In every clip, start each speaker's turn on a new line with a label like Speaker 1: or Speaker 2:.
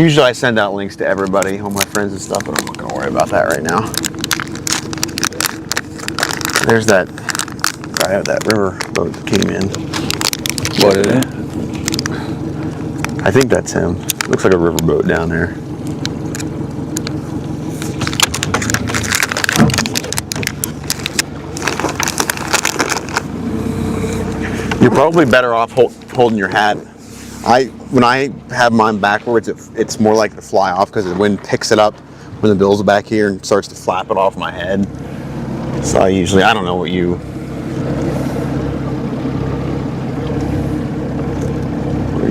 Speaker 1: Usually I send out links to everybody, all my friends and stuff, but I'm not gonna worry about that right now. There's that guy at that river boat that came in.
Speaker 2: What is it?
Speaker 1: I think that's him. Looks like a river boat down there. You're probably better off holding your hat. When I have mine backwards, it's more like to fly off because the wind picks it up when the bill's back here and starts to flap it off my head. So I don't know what you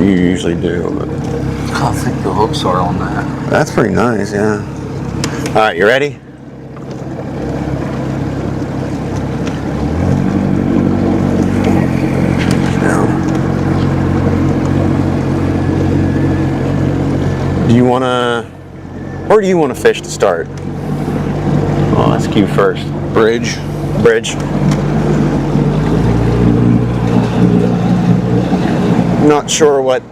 Speaker 1: usually do, but
Speaker 2: I think the hooks are on that.
Speaker 1: that's pretty nice, yeah. All right, you ready? Where do you want to fish to start? I'll ask you first.
Speaker 2: Bridge.
Speaker 1: Not sure what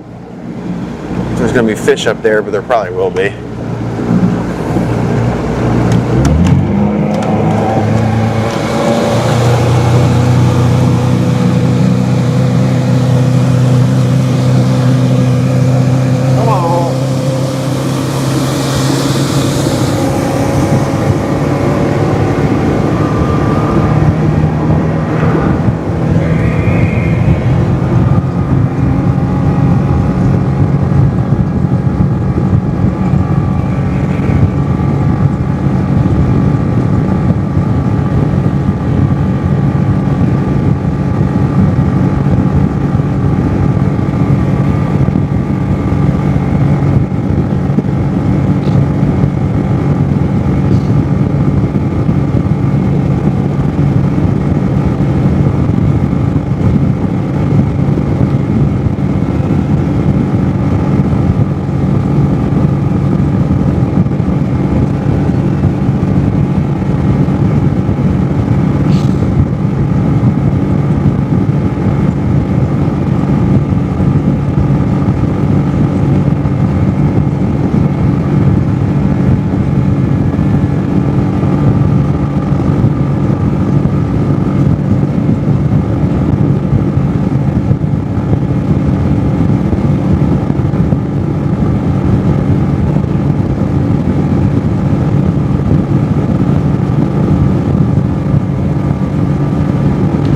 Speaker 1: there's going to be fish up there, but there probably will be.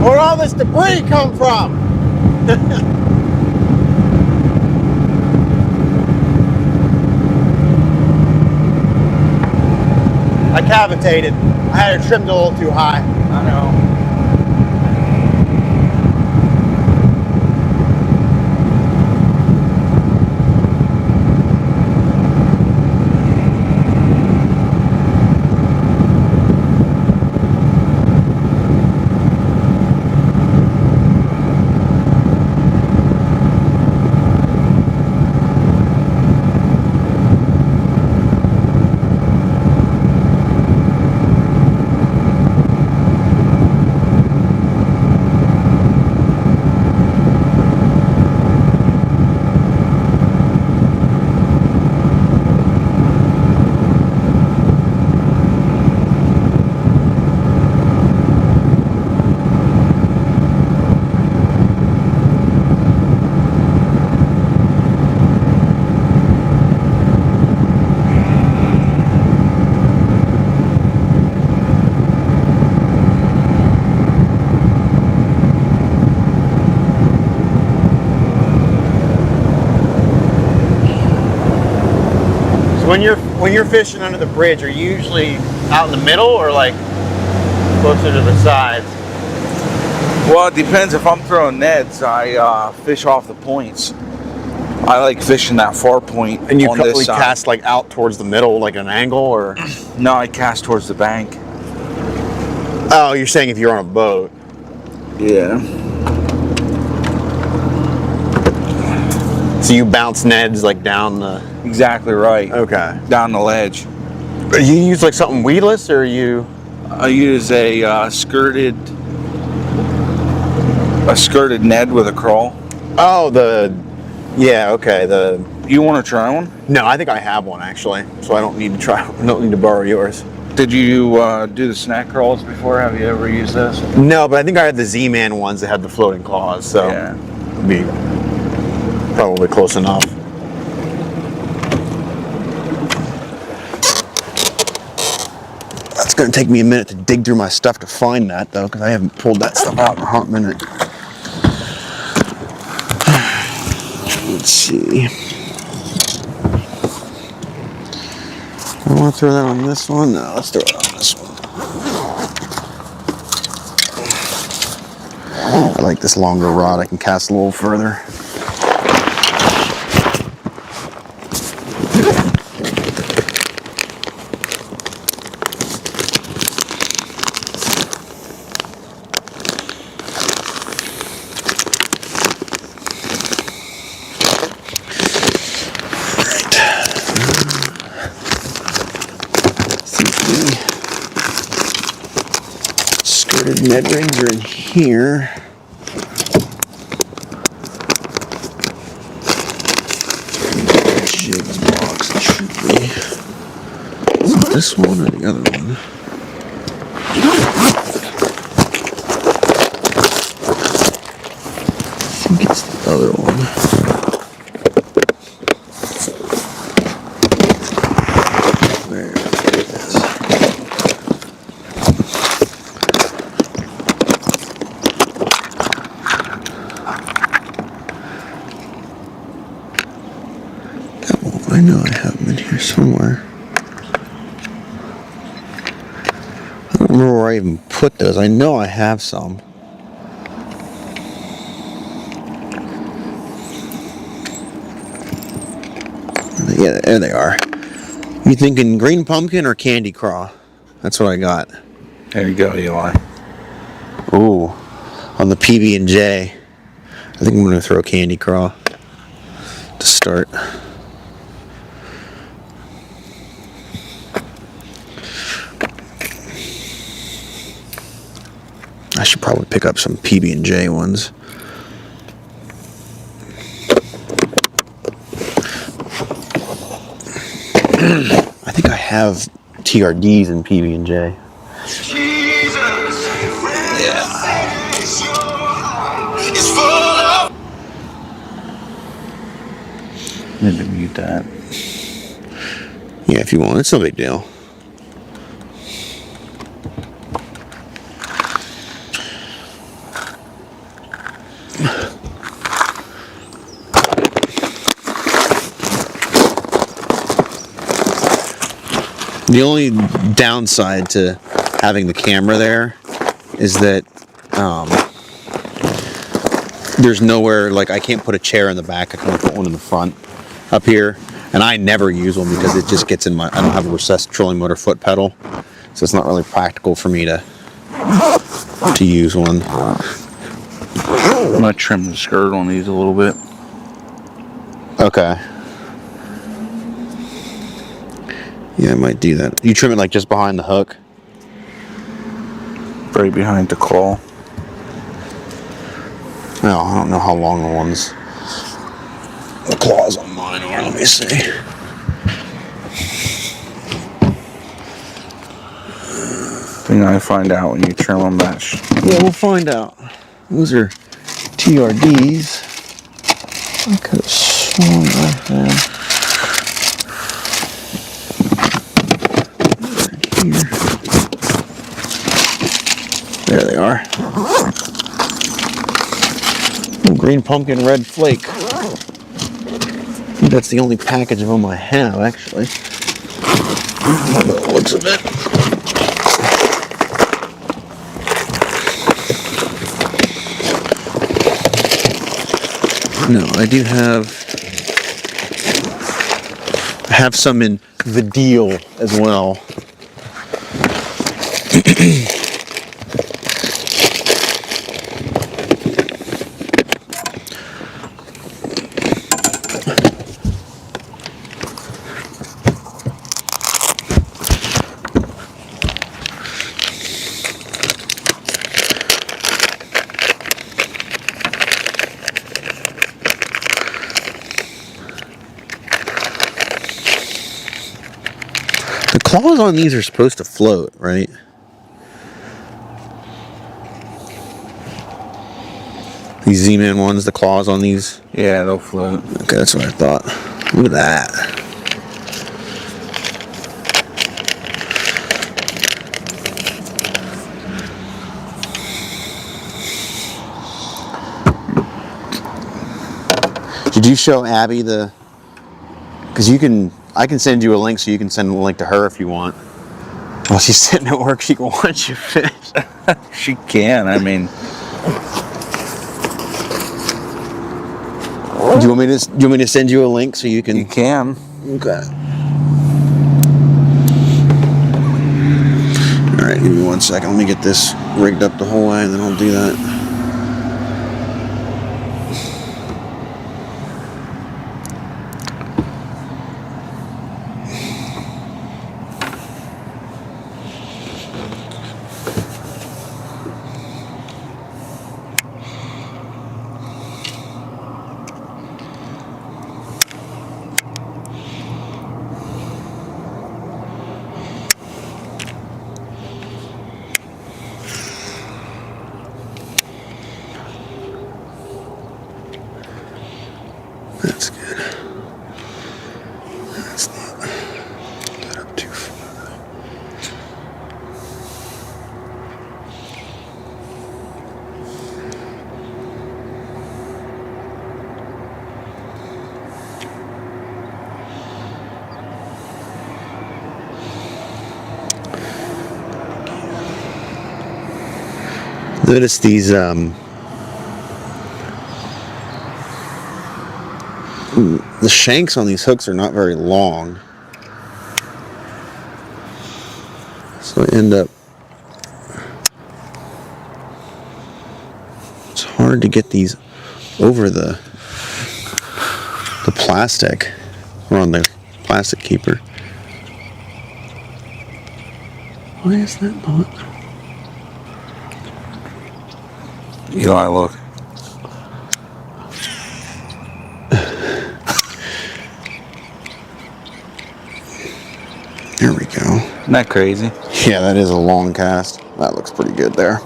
Speaker 1: Where'd all this debris come from? I cavitated. I had it trimmed a little too high.
Speaker 2: I know.
Speaker 1: When you're fishing under the bridge, are you usually out in the middle or like closer to the sides?
Speaker 2: Well, it depends. If I'm throwing nets, I fish off the points. I like fishing that far point.
Speaker 1: And you
Speaker 2: on this side.
Speaker 1: cast like out towards the middle, like an angle, or?
Speaker 2: No, I cast towards the bank.
Speaker 1: Oh, you're saying if you're on a boat?
Speaker 2: Yeah.
Speaker 1: So you bounce Neds like down the...
Speaker 2: Exactly right.
Speaker 1: Okay.
Speaker 2: Down the ledge.
Speaker 1: You use like something weedless, or you...
Speaker 2: I use a skirted Ned with a crawl.
Speaker 1: Oh, yeah, okay,
Speaker 2: You want to try one?
Speaker 1: No, I think I have one actually, so I don't need to try. I don't need to borrow yours.
Speaker 2: Did you do the snack crawls before? Have you ever used this?
Speaker 1: No, but I think I had the Z-Man ones that had the floating claws, so
Speaker 2: Yeah.
Speaker 1: it'd be probably close enough. It's going to take me a minute to dig through my stuff to find that, though, because I haven't pulled that stuff out in a hot minute. Let's see. I want to throw that on this one? No, let's throw it on this one. I like this longer rod. I can cast a little further. Skirted Ned rigs are in here. Jigs box should be. Is it this one or the other one? I think it's the other one. There it is. I know I have them in here somewhere. I don't remember where I even put those. I know I have some. Yeah, there they are. You thinking green pumpkin or candy craw? That's what I got.
Speaker 2: There you go, Eli.
Speaker 1: Ooh, on the PB&J. I think I'm going to throw candy craw to start. I should probably pick up some PB&J ones. I think I have TRDs in PB&J.
Speaker 2: Need to mute that.
Speaker 1: Yeah, if you want. It's no big deal. The only downside to having the camera there is that there's nowhere, like I can't put a chair in the back. I can only put one in the front up here. And I never use one because it just gets in my, I don't have a recessed trolling motor foot pedal. So it's not really practical for me to use one.
Speaker 2: I'm going to trim the skirt on these a little bit.
Speaker 1: Okay. Yeah, I might do that. You trim it like just behind the hook?
Speaker 2: Right behind the claw.
Speaker 1: No, I don't know how long the claws on mine are. Let me see.
Speaker 2: I think I find out when you trim them that.
Speaker 1: Yeah, we'll find out. Those are TRDs. I could have sworn I had. Right here. There they are. Ooh, green pumpkin, red flake. I think that's the only package of them I have, actually. Looks of it. No, I do have some in the deal as well. claws on these are supposed to float, right? These Z-Man ones, the claws on these.
Speaker 2: Yeah, they'll float.
Speaker 1: Okay, that's what I thought. Look at that. Did you show Abby the? Because I can send you a link so you can send a link to her if you want. While she's sitting at work, she can watch you fish.
Speaker 2: She can. I mean,
Speaker 1: Do you want me to send you a link so you can?
Speaker 2: you can.
Speaker 1: Okay. All right, give me 1 second. Let me get this rigged up the whole way, and then I'll do that. That's good. That's not that up too far. Notice these the shanks on these hooks are not very long, so I end up, it's hard to get these over the plastic, or on the plastic keeper. Why is that not?
Speaker 2: Eli, look.
Speaker 1: There we go.
Speaker 2: Isn't that crazy?
Speaker 1: Yeah, that is a long cast. That looks pretty good there.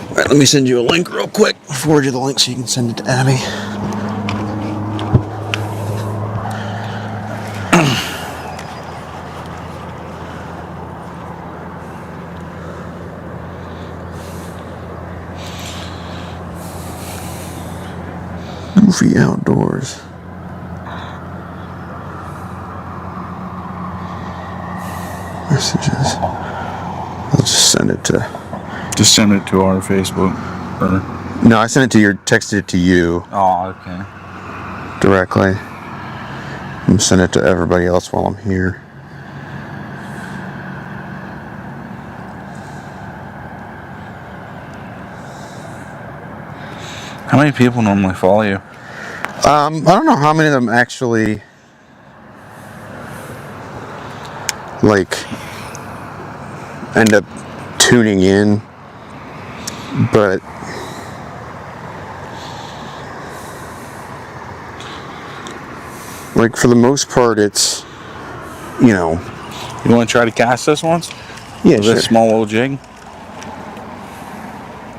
Speaker 1: All right, let me send you a link real quick. I'll forward you the link so you can send it to Abby. Goofy Outdoors. Messages. I'll just send it to.
Speaker 2: Just send it to our Facebook. Or...
Speaker 1: No, I sent it to your. Texted it to you.
Speaker 2: Oh, okay.
Speaker 1: Directly. I'm send it to everybody else while I'm here.
Speaker 2: How many people normally follow you?
Speaker 1: I don't know how many of them actually like end up tuning in, but like for the most part, it's, you know.
Speaker 2: You want to try to cast this once?
Speaker 1: Yeah,
Speaker 2: With
Speaker 1: sure.
Speaker 2: this small little jig?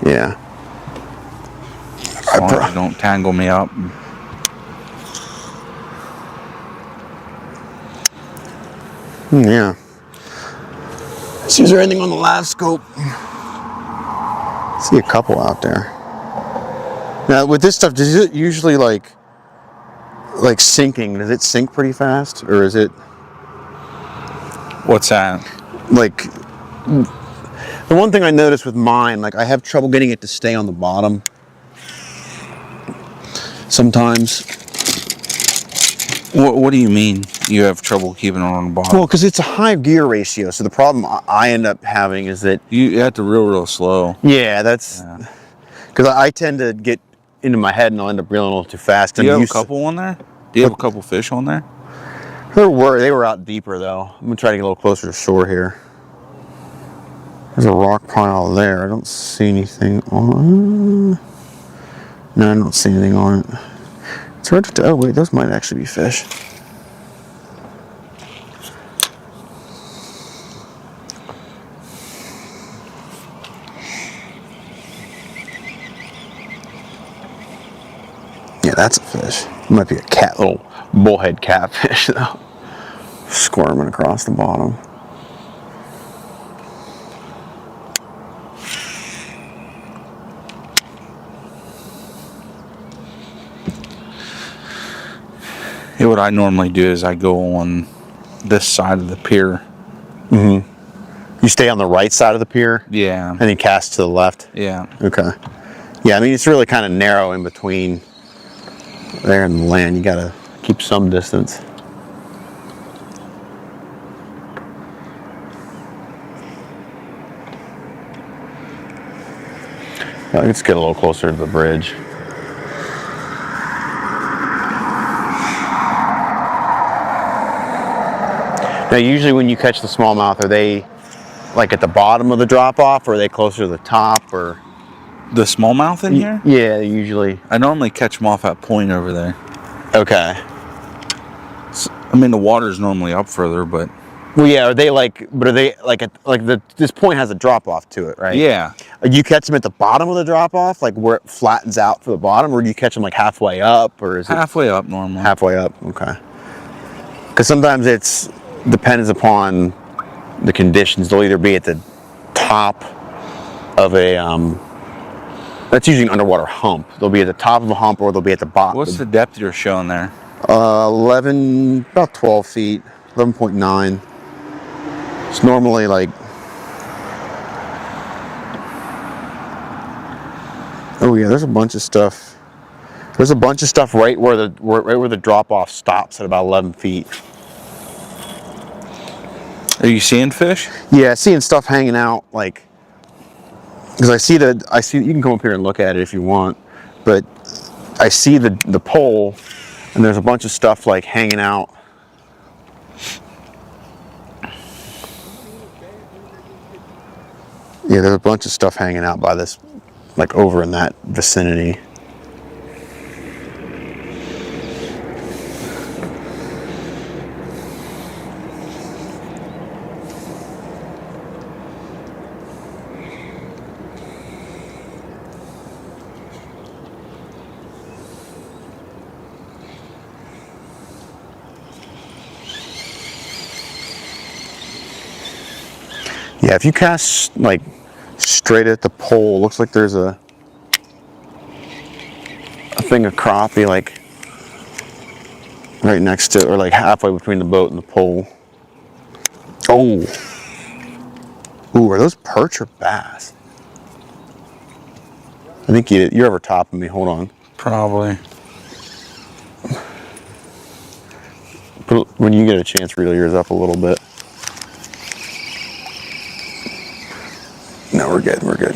Speaker 1: Yeah.
Speaker 2: As long as you don't tangle me up.
Speaker 1: Yeah. See, is there anything on the live scope? I see a couple out there. Now, with this stuff, does it usually like sinking? Does it sink pretty fast, or is it
Speaker 2: What's that?
Speaker 1: like? The one thing I noticed with mine, like I have trouble getting it to stay on the bottom. Sometimes.
Speaker 2: What do you mean you have trouble keeping it on the bottom?
Speaker 1: Well, because it's a high gear ratio, so the problem I end up having is that
Speaker 2: You have to reel real slow.
Speaker 1: yeah, that's because I tend to get into my head and I'll end up reeling a little too fast.
Speaker 2: Do you have a couple on there? Do you have a couple fish on there?
Speaker 1: They were out deeper though. I'm gonna try to get a little closer to shore here. There's a rock pile there. I don't see anything on. No, I don't see anything on it. It's hard to. Oh wait, those might actually be fish. Yeah, that's a fish. It might be a little bullhead catfish though, squirming across the bottom.
Speaker 2: Yeah, what I normally do is I go on this side of the pier.
Speaker 1: You stay on the right side of the pier
Speaker 2: Yeah.
Speaker 1: and then cast to the left.
Speaker 2: Yeah.
Speaker 1: Okay. Yeah, I mean it's really kind of narrow in between there and the land. You gotta keep some distance. Let's get a little closer to the bridge. Now, usually when you catch the smallmouth, are they like at the bottom of the drop off, or are they closer to the top, or?
Speaker 2: The smallmouth in here?
Speaker 1: Yeah, usually.
Speaker 2: I normally catch them off at point over there.
Speaker 1: Okay.
Speaker 2: I mean, the water's normally up further, but
Speaker 1: Well, yeah. Are they like? But are they like at like the? This point has a drop off to it, right?
Speaker 2: yeah.
Speaker 1: You catch them at the bottom of the drop off, like where it flattens out for the bottom, or do you catch them like halfway up, or is it
Speaker 2: Halfway up normally.
Speaker 1: halfway up? Okay. Because sometimes it's depends upon the conditions. They'll either be at the top of a that's usually an underwater hump. They'll be at the top of a hump, or they'll be at the bottom.
Speaker 2: What's the depth you're showing there?
Speaker 1: 11, about 12 feet, 11.9. It's normally like, oh yeah, there's a bunch of stuff. There's a bunch of stuff right where the drop off stops at about 11 feet.
Speaker 2: Are you seeing fish?
Speaker 1: Yeah, seeing stuff hanging out, like, because I see you can come up here and look at it if you want, but I see the pole, and there's a bunch of stuff like hanging out. Yeah, there's a bunch of stuff hanging out by this, like over in that vicinity. Yeah, if you cast like straight at the pole, looks like there's a thing of crappie like right next to, or like halfway between the boat and the pole. Oh, ooh, are those perch or bass? I think you're over top of me. Hold on.
Speaker 2: Probably.
Speaker 1: When you get a chance, reel yours up a little bit. No, we're good. We're good.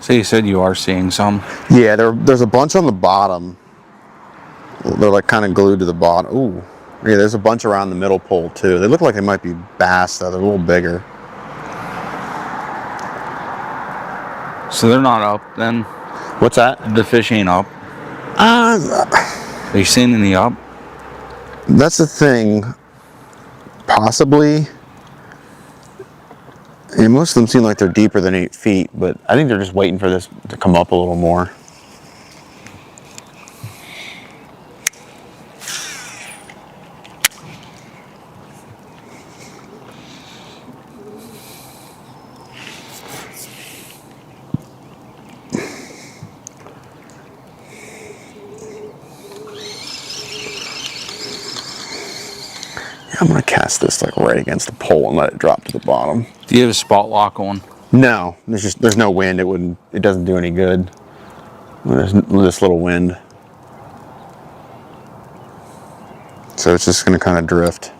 Speaker 2: So you said you are seeing some.
Speaker 1: Yeah, there's a bunch on the bottom. They're like kind of glued to the bottom. Ooh, yeah, there's a bunch around the middle pole too. They look like they might be bass though. They're a little bigger.
Speaker 2: So they're not up then?
Speaker 1: What's that?
Speaker 2: The fish ain't up. Are you seeing any up?
Speaker 1: That's the thing. Possibly. And most of them seem like they're deeper than 8 feet, but I think they're just waiting for this to come up a little more. I'm gonna cast this like right against the pole and let it drop to the bottom.
Speaker 2: Do you have a spot lock on?
Speaker 1: No, there's no wind. It doesn't do any good. There's this little wind, so it's just gonna kind of drift.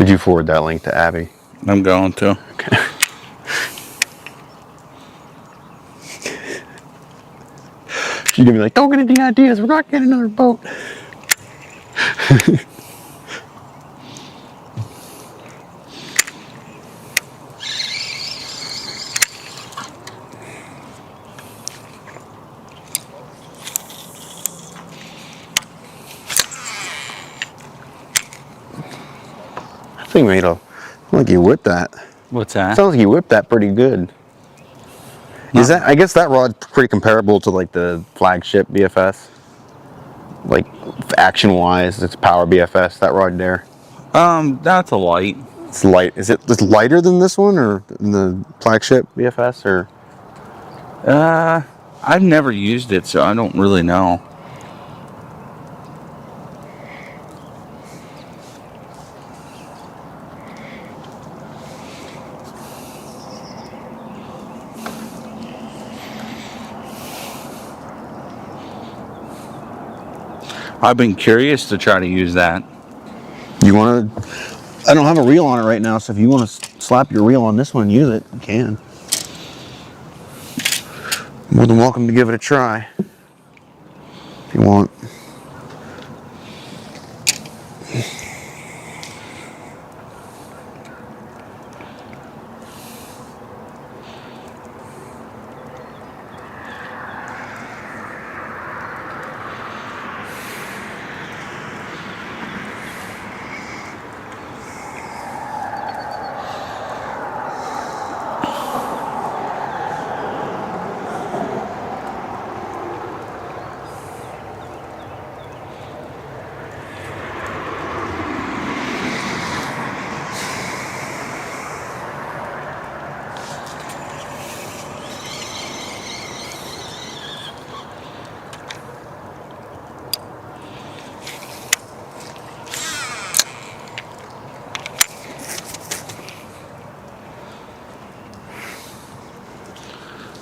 Speaker 1: Did you forward that link to Abby?
Speaker 2: I'm going to.
Speaker 1: Okay. She's gonna be like, don't get any ideas. We're not getting another boat. I think made a. Like you whipped that.
Speaker 2: What's that?
Speaker 1: Sounds like you whipped that pretty good. Is that? I guess that rod's pretty comparable to like the flagship BFS. Like action-wise, it's power BFS. That rod there.
Speaker 2: That's a light.
Speaker 1: It's light. Is it lighter than this one, or than the flagship BFS, or?
Speaker 2: I've never used it, so I don't really know. I've been curious to try to use that.
Speaker 1: You want to? I don't have a reel on it right now, so if you want to slap your reel on this one and use it, you can. More than welcome to give it a try. If you want.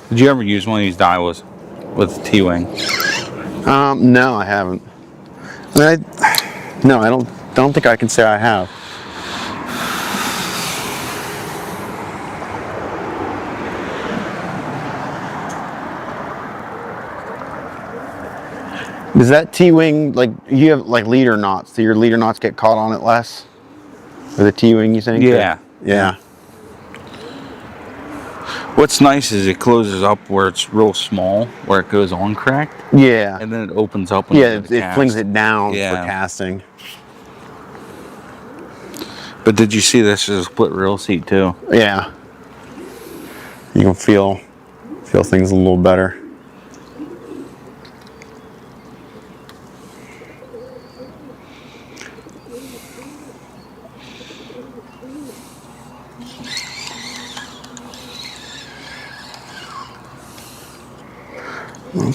Speaker 2: Did you ever use one of these Daiwas with T-wing?
Speaker 1: No, I haven't. No, I don't think I can say I have. Does that T-wing, like, you have like leader knots, so your leader knots get caught on it less? Or the T-wing, you think?
Speaker 2: Yeah.
Speaker 1: Yeah.
Speaker 2: What's nice is it closes up where it's real small, where it goes on cracked,
Speaker 1: Yeah.
Speaker 2: and then it opens up when
Speaker 1: Yeah,
Speaker 2: you go to
Speaker 1: it
Speaker 2: cast.
Speaker 1: flings it down
Speaker 2: Yeah.
Speaker 1: for casting.
Speaker 2: But did you see this is a split reel seat too?
Speaker 1: Yeah. You can feel things a little better. I'll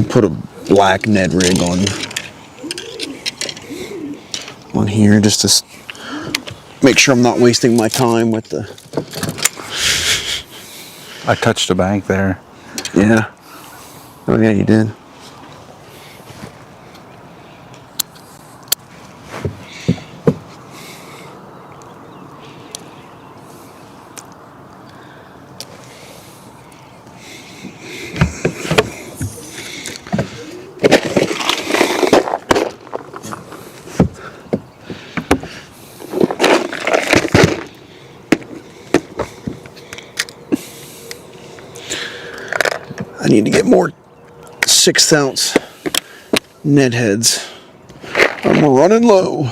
Speaker 1: put a black Ned rig on here just to make sure I'm not wasting my time with the.
Speaker 2: I touched the bank there.
Speaker 1: Yeah. Oh yeah, you did. I need to get more 1/6 ounce Ned heads. I'm running low.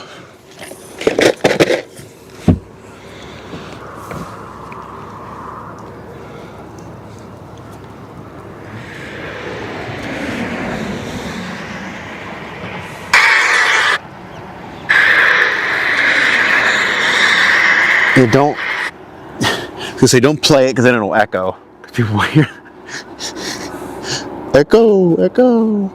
Speaker 1: Yeah, don't. I was gonna say don't play it because then it'll echo. People hear. Echo, echo.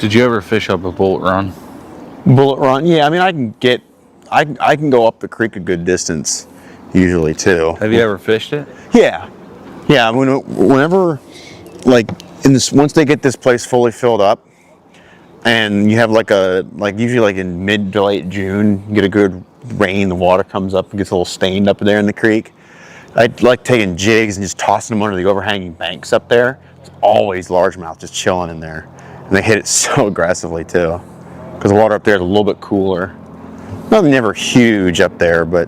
Speaker 2: Did you ever fish up a Bullet Run?
Speaker 1: Bullet Run, yeah. I mean, I can go up the creek a good distance usually too.
Speaker 2: Have you ever fished it?
Speaker 1: Yeah, yeah. Whenever, like, once they get this place fully filled up, and you have usually like in mid to late June, you get a good rain, the water comes up and gets a little stained up there in the creek. I like taking jigs and just tossing them under the overhanging banks up there. It's always largemouth just chilling in there, and they hit it so aggressively too, because the water up there is a little bit cooler. Nothing never huge up there, but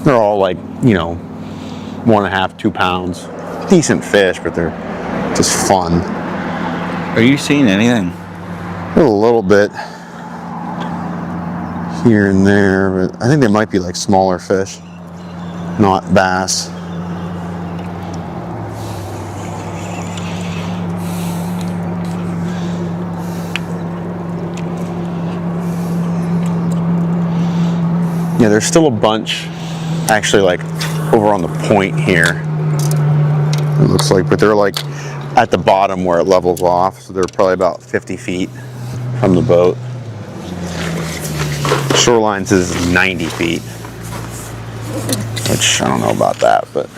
Speaker 1: they're all like, 1.5, 2 pounds. Decent fish, but they're just fun.
Speaker 2: Are you seeing anything?
Speaker 1: A little bit here and there, but I think they might be like smaller fish, not bass. Yeah, there's still a bunch actually like over on the point here, it looks like, but they're like at the bottom where it levels off, so they're probably about 50 feet from the boat. Shoreline says 90 feet, which I don't know about that, but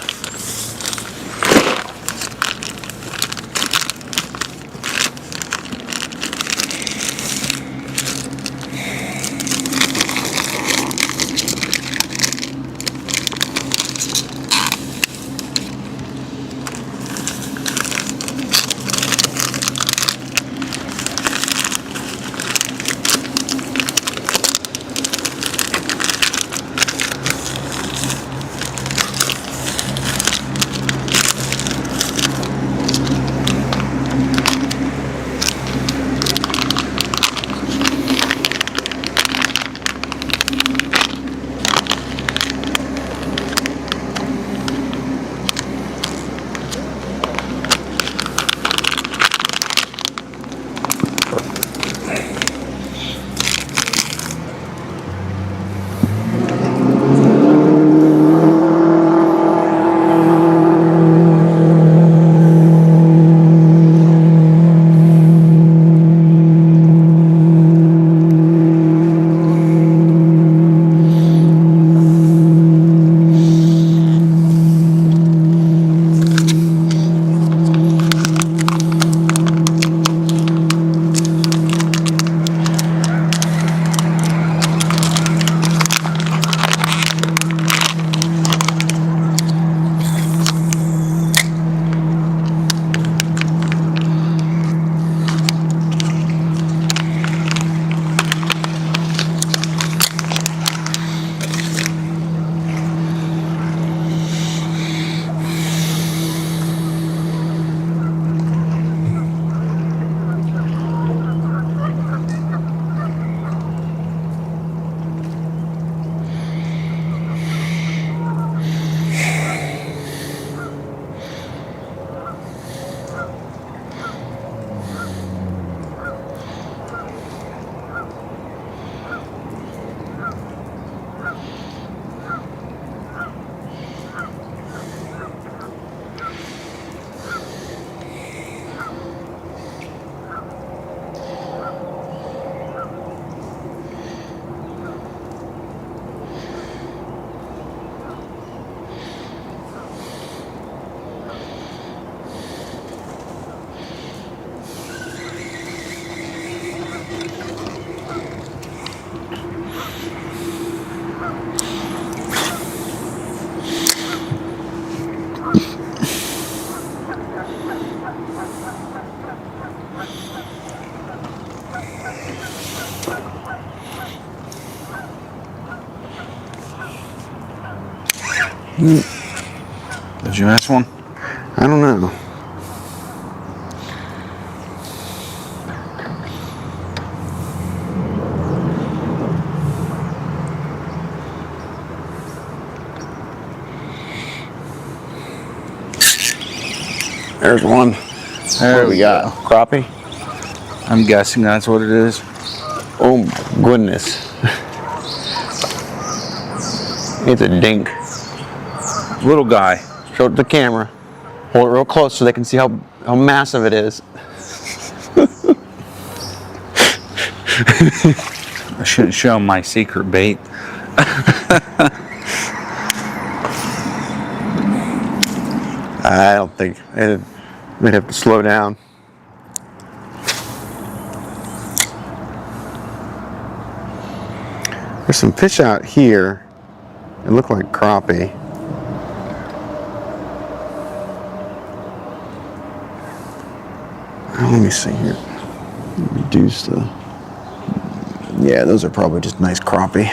Speaker 2: Did you miss one?
Speaker 1: I don't know. There's one. What do we got? Crappie?
Speaker 2: I'm guessing that's what it is.
Speaker 1: Oh my goodness. It's a dink.
Speaker 2: Little guy.
Speaker 1: Show it to the camera. Hold it real close so they can see how how massive it is.
Speaker 2: I shouldn't show my secret bait.
Speaker 1: I don't think they'd have to slow down. There's some fish out here. It look like crappie. Let me see here. Reduce the. Yeah, those are probably just nice crappie.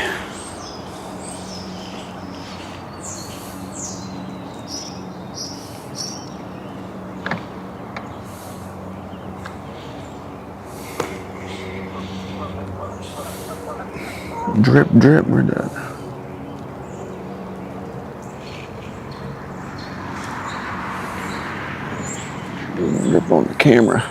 Speaker 1: Drip, drip, we're done. Drip on the camera.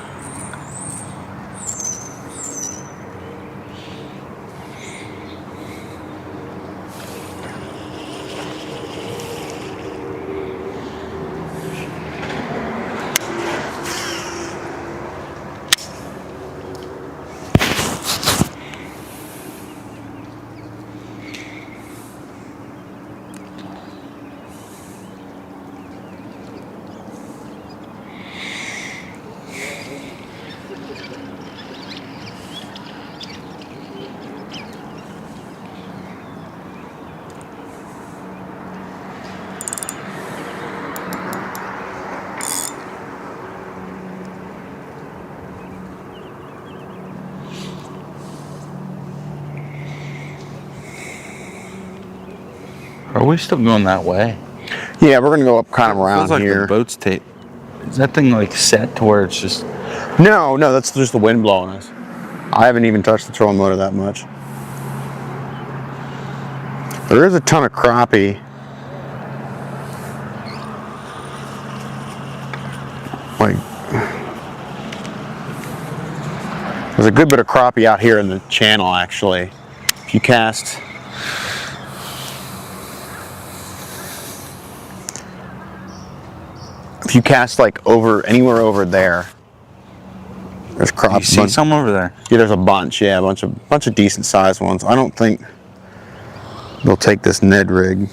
Speaker 2: Are we still going that way?
Speaker 1: Yeah, we're gonna go up kind of
Speaker 2: Feels
Speaker 1: around
Speaker 2: like
Speaker 1: here.
Speaker 2: the boat's tape. Is that thing like set to where it's just?
Speaker 1: No, that's just the wind blowing us. I haven't even touched the trolling motor that much. There is a ton of crappie. Like, there's a good bit of crappie out here in the channel, actually. If you cast. If you cast like anywhere over there, there's crappie.
Speaker 2: You see some over there?
Speaker 1: Yeah, there's a bunch. Yeah, a bunch of decent sized ones. I don't think they'll take this Ned rig.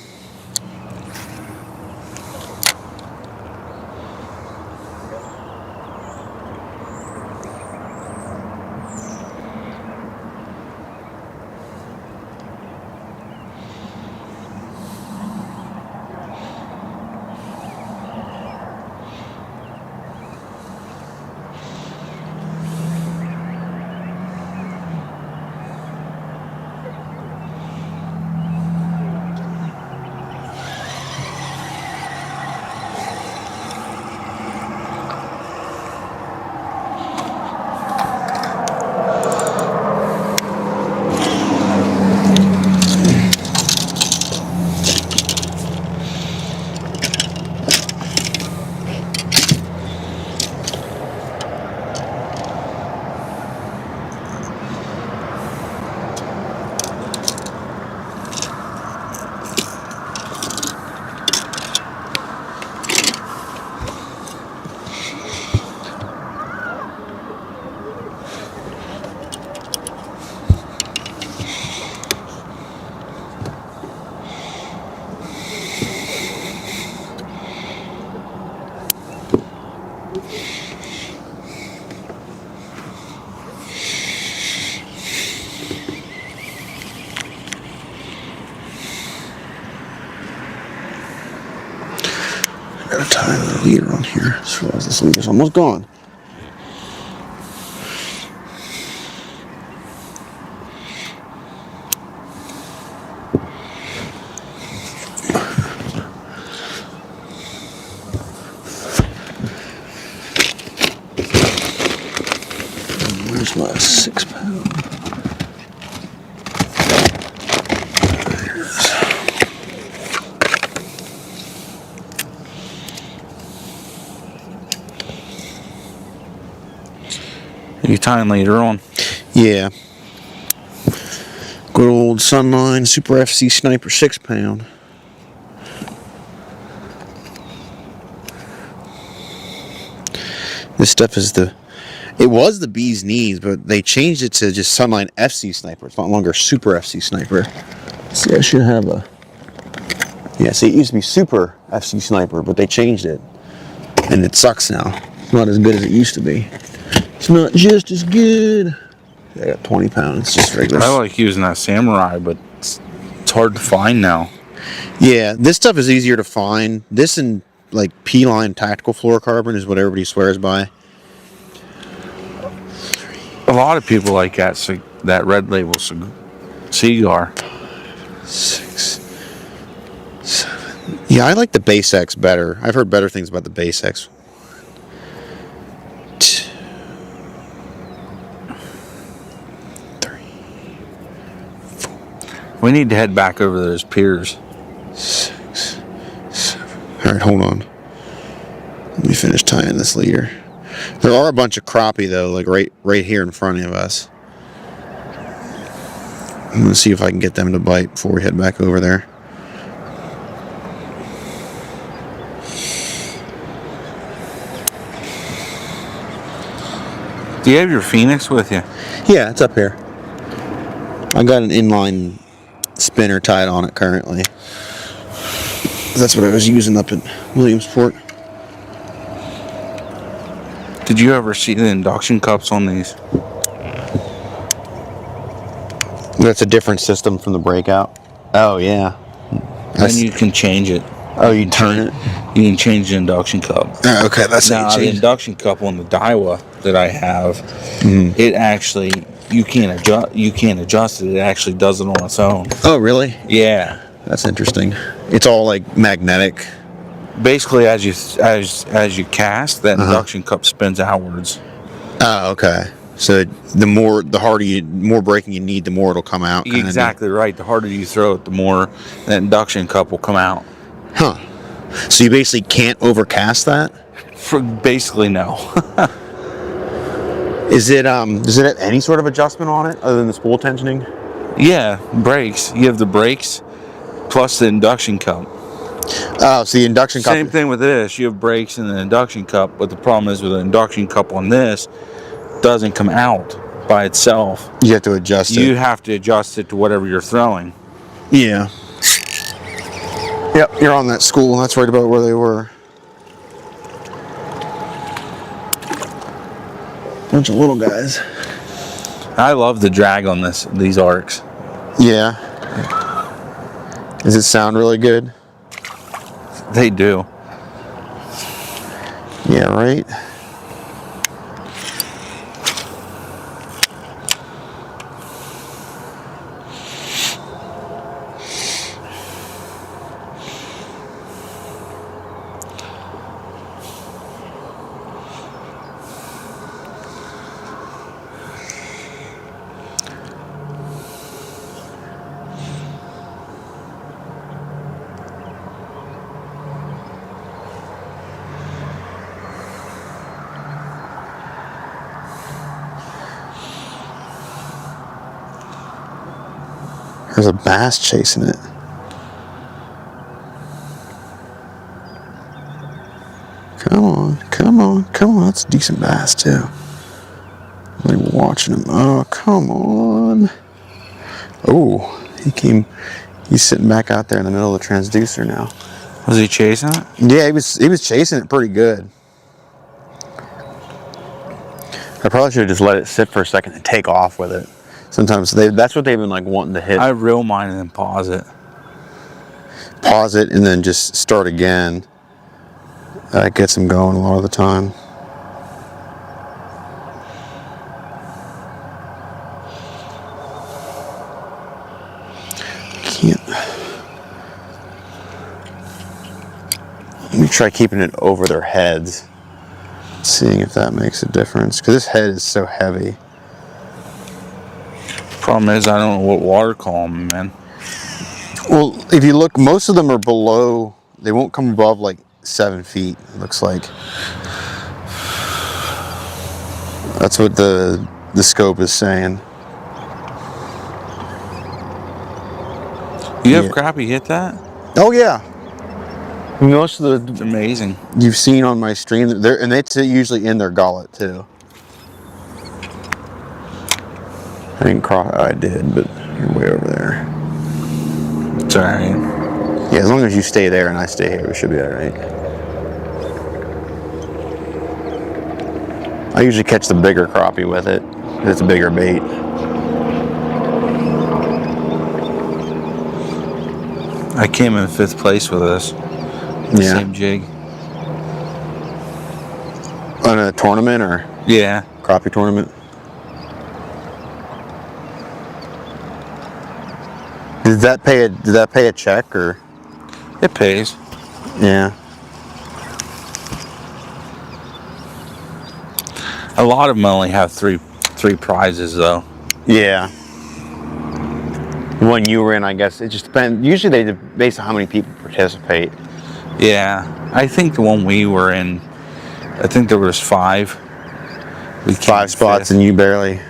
Speaker 1: Gotta tie the leader on here. I just realized this leader's almost gone. Where's my 6 pound? There it is.
Speaker 2: You tying later on?
Speaker 1: Yeah. Good old Sunline Super FC Sniper 6 pound. This stuff is it was the bee's knees, but they changed it to just Sunline FC Sniper. It's no longer Super FC Sniper. See, I should have a, yeah, see, it used to be Super FC Sniper, but they changed it. And it sucks now. It's not as good as it used to be. It's not just as good. I got 20 pounds, just regular.
Speaker 2: I like using that Samurai, but it's hard to find now.
Speaker 1: Yeah, this stuff is easier to find. This and like P-line tactical fluorocarbon is what everybody swears by.
Speaker 2: A lot of people like that Red Label cigar.
Speaker 1: 6, 7. Yeah, I like the Base X better. I've heard better things about the Base X. 2, 3, 4.
Speaker 2: We need to head back over those piers.
Speaker 1: 6, 7. All right, hold on. Let me finish tying this leader. There are a bunch of crappie though, like right here in front of us. I'm gonna see if I can get them to bite before we head back over there.
Speaker 2: Do you have your Phoenix with you?
Speaker 1: Yeah, it's up here. I got an inline spinner tied on it currently. That's what I was using up in Williamsport.
Speaker 2: Did you ever see the induction cups on these?
Speaker 1: That's a different system from the Breakout. Oh yeah.
Speaker 2: And you can change it.
Speaker 1: Oh, you turn it.
Speaker 2: You can change the induction cup.
Speaker 1: Oh, okay, that's how
Speaker 2: Now
Speaker 1: you
Speaker 2: the
Speaker 1: change it.
Speaker 2: induction cup on the Daiwa that I have, it actually you can't adjust it. It actually does it on its own.
Speaker 1: Oh, really?
Speaker 2: Yeah.
Speaker 1: That's interesting. It's all like magnetic.
Speaker 2: Basically, as you cast, that induction cup spins outwards.
Speaker 1: Oh, okay. So more braking you need, the more it'll come out. Kinda.
Speaker 2: Exactly right. The harder you throw it, the more that induction cup will come out.
Speaker 1: Huh. So you basically can't overcast that?
Speaker 2: Basically, no.
Speaker 1: Does it have any sort of adjustment on it other than the spool tensioning?
Speaker 2: Yeah, brakes. You have the brakes plus the induction cup.
Speaker 1: Oh, so the induction cup.
Speaker 2: Same thing with this. You have brakes and the induction cup, but the problem is with the induction cup on this, doesn't come out by itself.
Speaker 1: You have to adjust it.
Speaker 2: You have to adjust it to whatever you're throwing.
Speaker 1: Yeah. Yep, you're on that school. That's right about where they were. Bunch of little guys.
Speaker 2: I love the drag on these arcs.
Speaker 1: Yeah. Does it sound really good?
Speaker 2: They do.
Speaker 1: Yeah, right? There's a bass chasing it. Come on, come on, come on. That's a decent bass too. Like watching him. Oh, come on. Oh, he's sitting back out there in the middle of the transducer now.
Speaker 2: Was he chasing it?
Speaker 1: Yeah, he was chasing it pretty good. I probably should have just let it sit for a second and take off with it. Sometimes that's what they've been like wanting to hit.
Speaker 2: I reel mine and then pause it.
Speaker 1: Pause it and then just start again. That gets them going a lot of the time. Can't. Let me try keeping it over their heads. Seeing if that makes a difference. Because this head is so heavy.
Speaker 2: Problem is, I don't know what water column I'm in.
Speaker 1: Well, if you look, most of them are below, they won't come above like 7 feet, it looks like. That's what the scope is saying.
Speaker 2: You have crappie hit that?
Speaker 1: Oh yeah. Most of
Speaker 2: It's
Speaker 1: the
Speaker 2: amazing.
Speaker 1: you've seen on my stream, and it's usually in their gullet too. I didn't cross. I did, but you're way over there.
Speaker 2: It's all right.
Speaker 1: Yeah, as long as you stay there and I stay here, we should be all right. I usually catch the bigger crappie with it. It's a bigger bait.
Speaker 2: I came in 5th place with this.
Speaker 1: Yeah.
Speaker 2: Same jig.
Speaker 1: On a tournament or
Speaker 2: Yeah.
Speaker 1: crappie tournament. Did that pay a check or?
Speaker 2: It pays.
Speaker 1: Yeah.
Speaker 2: A lot of them only have three prizes though.
Speaker 1: Yeah. The one you were in, I guess, it just depends. Usually they based on how many people participate.
Speaker 2: Yeah. I think the one we were in, I think there was 5. We came
Speaker 1: 5 spots
Speaker 2: 5th.
Speaker 1: and you barely.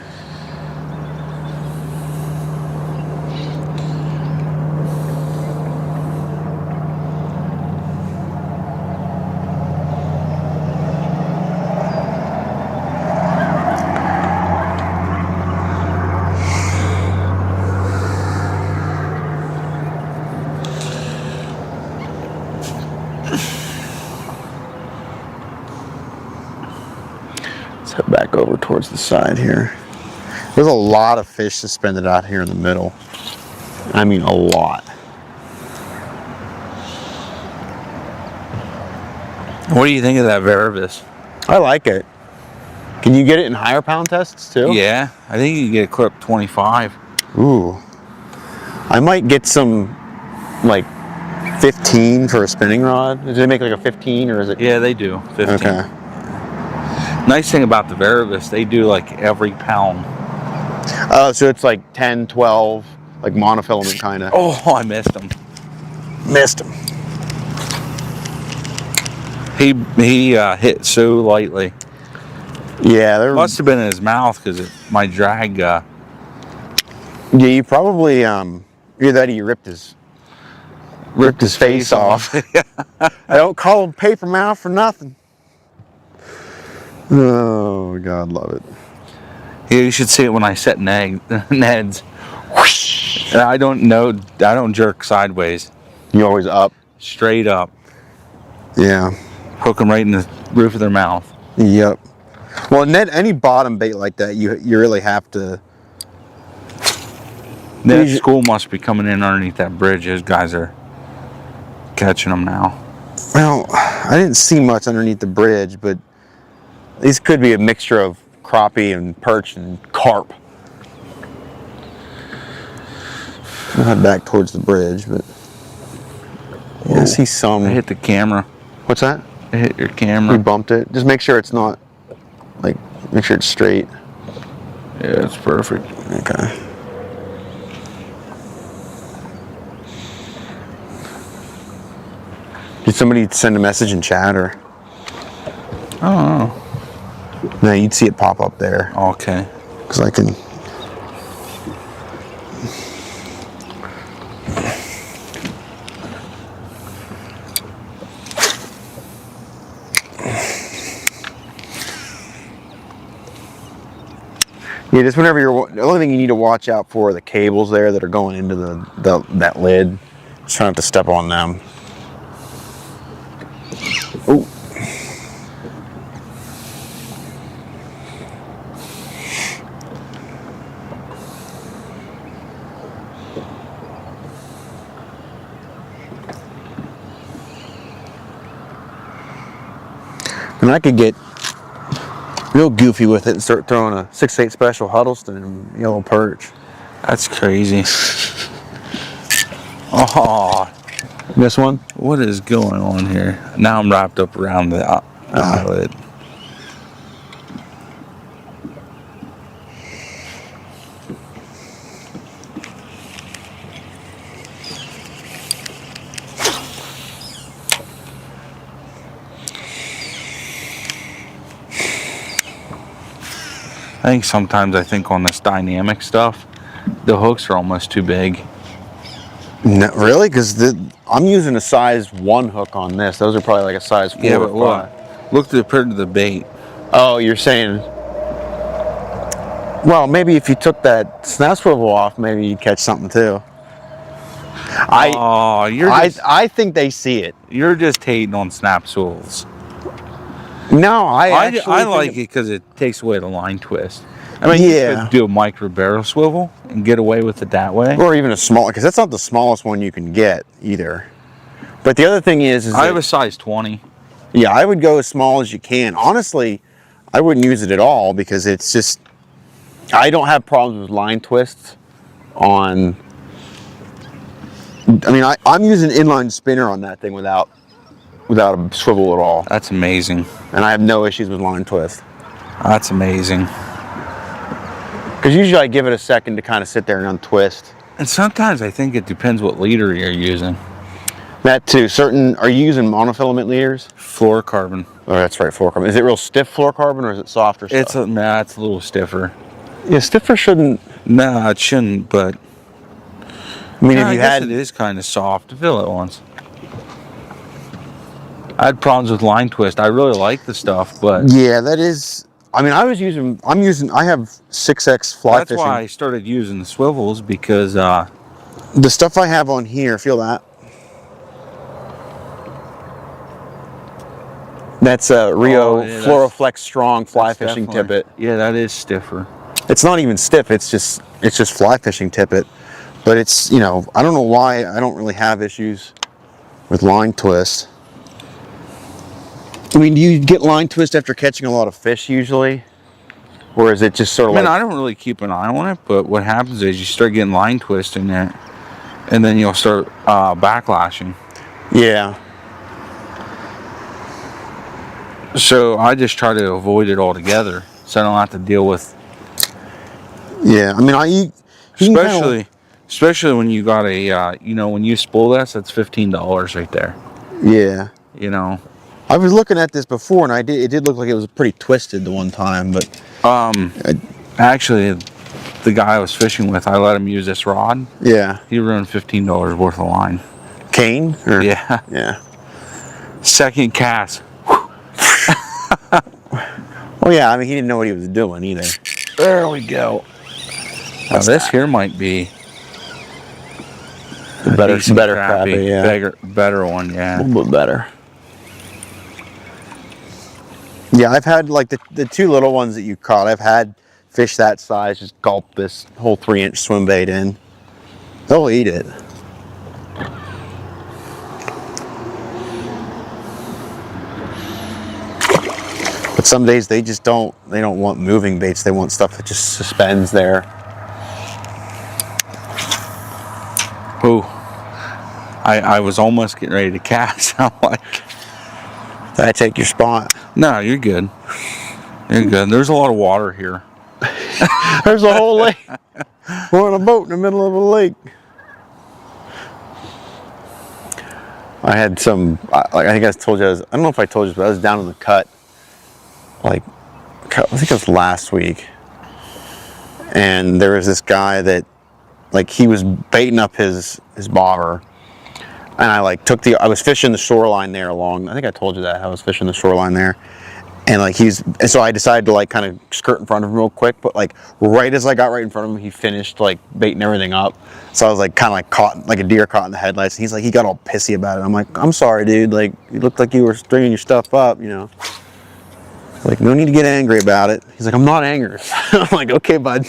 Speaker 1: Let's head back over towards the side here. There's a lot of fish suspended out here in the middle. I mean, a lot.
Speaker 2: What do you think of that Varibus?
Speaker 1: I like it. Can you get it in higher pound tests too?
Speaker 2: Yeah, I think you can get a clip 25.
Speaker 1: Ooh. I might get some, like, 15 for a spinning rod. Does it make like a 15 or is it?
Speaker 2: Yeah, they do. 15.
Speaker 1: Okay.
Speaker 2: Nice thing about the Varibus, they do like every pound.
Speaker 1: Oh, so it's like 10, 12, like monofilament kind of.
Speaker 2: Oh, I missed him.
Speaker 1: Missed him.
Speaker 2: He hit so lightly.
Speaker 1: Yeah, they're.
Speaker 2: Must have been in his mouth because my drag.
Speaker 1: Yeah, you probably either that or you ripped his face off. I don't call him paper mouth for nothing. Oh God, love it.
Speaker 2: Yeah, you should see it when I set Neds. Whoosh. And I don't jerk sideways.
Speaker 1: You always up.
Speaker 2: Straight up.
Speaker 1: Yeah.
Speaker 2: Hook them right in the roof of their mouth.
Speaker 1: Yep. Well, any bottom bait like that, you really have to.
Speaker 2: That school must be coming in underneath that bridge. Those guys are catching them now.
Speaker 1: Well, I didn't see much underneath the bridge, but these could be a mixture of crappie and perch and carp. I'll head back towards the bridge, but yeah, I see some.
Speaker 2: I hit the camera.
Speaker 1: What's that?
Speaker 2: I hit your
Speaker 1: We
Speaker 2: camera.
Speaker 1: bumped it. Just make sure it's not, like, make sure it's straight.
Speaker 2: Yeah, it's perfect.
Speaker 1: Okay. Did somebody send a message in chat or?
Speaker 2: Oh,
Speaker 1: No, you'd see it pop up there.
Speaker 2: okay.
Speaker 1: Because I can. Yeah, just whenever the only thing you need to watch out for are the cables there that are going into that lid. Just try not to step on them. Oh. And I could get real goofy with it and start throwing a 6/8 special Huddleston and yellow perch.
Speaker 2: That's crazy. Oh,
Speaker 1: This one?
Speaker 2: what is going on here? Now I'm wrapped up around the eyelid. I think sometimes on this dynamic stuff, the hooks are almost too big.
Speaker 1: No, really? Because I'm using a size 1 hook on this. Those are probably like a size 4
Speaker 2: Yeah,
Speaker 1: or
Speaker 2: but look,
Speaker 1: 5.
Speaker 2: look to the bait.
Speaker 1: Oh, you're saying, well, maybe if you took that snap swivel off, maybe you'd catch something too.
Speaker 2: Oh,
Speaker 1: I think they see it.
Speaker 2: you're just hating on snap swivels.
Speaker 1: No, I
Speaker 2: I
Speaker 1: actually
Speaker 2: like
Speaker 1: think
Speaker 2: it because it takes away the line twist. I mean, you
Speaker 1: Yeah.
Speaker 2: could do a micro barrel swivel and get away with it that way.
Speaker 1: or even a small, because that's not the smallest one you can get either. But the other thing is
Speaker 2: I
Speaker 1: that,
Speaker 2: have a size 20.
Speaker 1: yeah, I would go as small as you can. Honestly, I wouldn't use it at all because it's just, I don't have problems with line twists on, I mean, I'm using inline spinner on that thing without a swivel at all.
Speaker 2: That's amazing.
Speaker 1: And I have no issues with line twist.
Speaker 2: That's amazing.
Speaker 1: Because usually I give it a second to kind of sit there and untwist.
Speaker 2: And sometimes I think it depends what leader you're using.
Speaker 1: That too. Are you using monofilament leaders?
Speaker 2: Fluorocarbon.
Speaker 1: Oh, that's right, fluorocarbon. Is it real stiff fluorocarbon or is it softer stuff?
Speaker 2: It's a little stiffer.
Speaker 1: Yeah, stiffer shouldn't.
Speaker 2: No, it shouldn't, but
Speaker 1: I mean,
Speaker 2: yeah,
Speaker 1: if
Speaker 2: I
Speaker 1: you
Speaker 2: guess
Speaker 1: had,
Speaker 2: it is kind of soft. Feel it once. I had problems with line twist. I really like the stuff, but
Speaker 1: yeah, that is. I mean, I have 6X fly
Speaker 2: that's
Speaker 1: fishing.
Speaker 2: why I started using the swivels because
Speaker 1: The stuff I have on here, feel that? That's a Rio
Speaker 2: yeah,
Speaker 1: Fluoroflex Strong fly
Speaker 2: that's
Speaker 1: fishing
Speaker 2: definitely-
Speaker 1: tippet.
Speaker 2: Yeah, that is stiffer.
Speaker 1: It's not even stiff. It's just fly fishing tippet. But it's, I don't know why I don't really have issues with line twist. I mean, do you get line twist after catching a lot of fish usually? Or is it just sort of
Speaker 2: I mean,
Speaker 1: like...
Speaker 2: I don't really keep an eye on it, but what happens is you start getting line twist in it, and then you'll start backlashing.
Speaker 1: Yeah.
Speaker 2: So I just try to avoid it altogether, so I don't have to deal with.
Speaker 1: Yeah. I mean, you can
Speaker 2: Especially when you got a, when you spool this, that's $15 right there.
Speaker 1: Yeah. I was looking at this before, and it did look like it was pretty twisted the one time, but...
Speaker 2: Actually, the guy I was fishing with, I let him use this rod.
Speaker 1: Yeah.
Speaker 2: He ruined $15 worth of line.
Speaker 1: Cane? Or,
Speaker 2: Yeah.
Speaker 1: Yeah.
Speaker 2: Second cast.
Speaker 1: Well, yeah, I mean, he didn't know what he was doing either.
Speaker 2: There we go. Now this here might be a
Speaker 1: Better
Speaker 2: decent
Speaker 1: crappie, yeah.
Speaker 2: better one, yeah.
Speaker 1: A little bit better. Yeah, I've had like the two little ones that you caught. I've had fish that size just gulp this whole 3-inch swim bait in. They'll eat it. But some days they don't want moving baits. They want stuff that just suspends there.
Speaker 2: Ooh. I was almost getting ready to cast. I'm like,
Speaker 1: Did I take your spot?
Speaker 2: no, you're good. You're good. There's a lot of water here.
Speaker 1: There's a whole lake. We're on a boat in the middle of a lake. I had some, I think I told you, I don't know if I told you, but I was down in the cut, I think it was last week. And there was this guy that, he was baiting up his bobber. And I I was fishing the shoreline there I think I told you that, I was fishing the shoreline there. And so I decided to kind of skirt in front of him real quick, but right as I got right in front of him, he finished baiting everything up. So I was kind of caught, like a deer caught in the headlights. And he got all pissy about it. I'm like, I'm sorry, dude. You looked like you were stringing your stuff up, no need to get angry about it. He's like, I'm not angry. I'm like, okay, bud.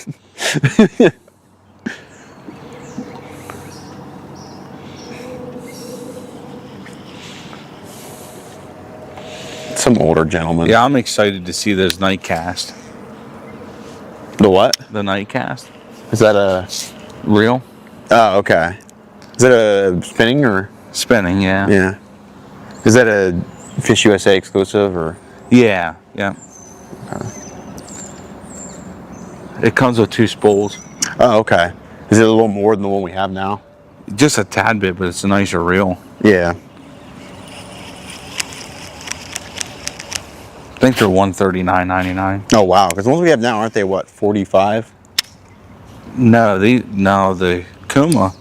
Speaker 1: Some older gentleman.
Speaker 2: Yeah, I'm excited to see those night cast.
Speaker 1: The what?
Speaker 2: The night cast.
Speaker 1: Is that a...
Speaker 2: Real?
Speaker 1: Oh, okay. Is it a spinning or...
Speaker 2: Spinning, yeah.
Speaker 1: Yeah. Is that a Fish USA exclusive or...
Speaker 2: Yeah, yeah. It comes with 2 spools.
Speaker 1: Oh, okay. Is it a little more than the one we have now?
Speaker 2: Just a tad bit, but it's a nicer reel.
Speaker 1: Yeah.
Speaker 2: I think they're $139.99.
Speaker 1: Oh, wow. Because the ones we have now, aren't they, what, 45?
Speaker 2: No, the Kuma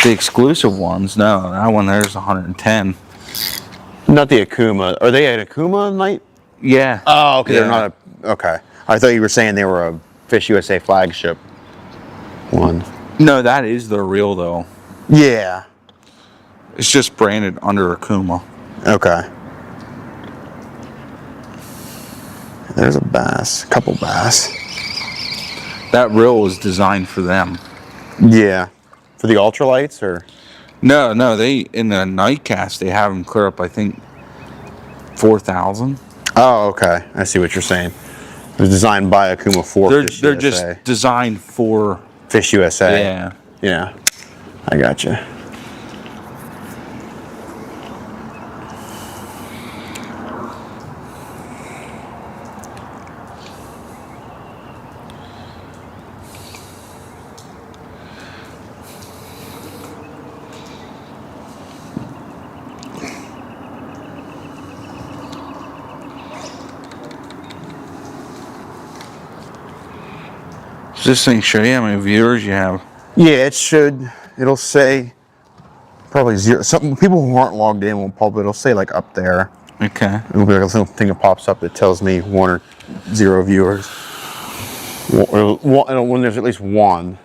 Speaker 2: The exclusive ones, no. That one there's 110.
Speaker 1: Not the Akuma. Are they at Akuma night?
Speaker 2: Yeah.
Speaker 1: Oh, okay.
Speaker 2: Yeah.
Speaker 1: They're not a. Okay. I thought you were saying they were a Fish USA flagship one.
Speaker 2: No, that is the real though.
Speaker 1: Yeah.
Speaker 2: It's just branded under Akuma.
Speaker 1: Okay. There's a bass. A couple bass.
Speaker 2: That reel was designed for them.
Speaker 1: Yeah. For the ultralights or?
Speaker 2: No, they in the night cast they have them clear up. I think 4,000.
Speaker 1: Oh, okay. I see what you're saying. It was designed by Akuma for Fish
Speaker 2: They're
Speaker 1: USA.
Speaker 2: just designed for.
Speaker 1: Fish USA.
Speaker 2: Yeah.
Speaker 1: Yeah. I gotcha.
Speaker 2: Does this thing show you how many viewers you have?
Speaker 1: Yeah, it should. It'll say probably 0. Some people who aren't logged in won't pop. It'll say like up there.
Speaker 2: Okay.
Speaker 1: It'll be like a little thing that pops up that tells me 1 or 0 viewers. When there's at least 1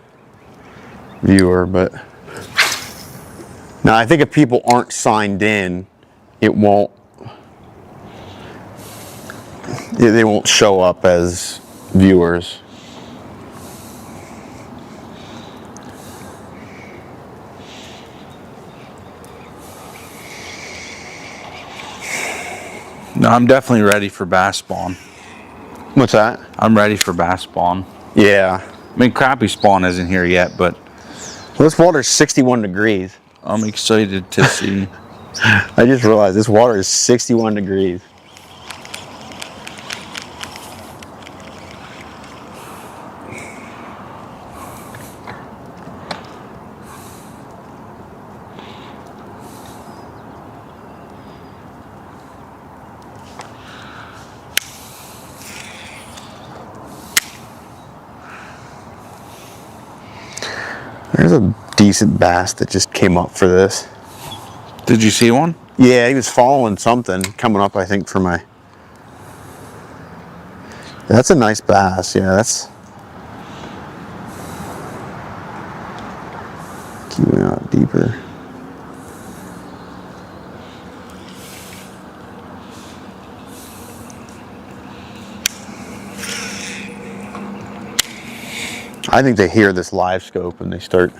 Speaker 1: viewer, but now I think if people aren't signed in, it won't. They won't show up as viewers.
Speaker 2: No, I'm definitely ready for bass spawn.
Speaker 1: What's that?
Speaker 2: I'm ready for bass spawn.
Speaker 1: Yeah.
Speaker 2: I mean, crappie spawn isn't here yet, but
Speaker 1: Well, this water's 61 degrees.
Speaker 2: I'm excited to see.
Speaker 1: I just realized this water is 61 degrees. There's a decent bass that just came up for this.
Speaker 2: Did you see one?
Speaker 1: Yeah, he was following something coming up, I think, for my. That's a nice bass. Yeah, that's. Keeping out deeper. I think they hear this live scope and they start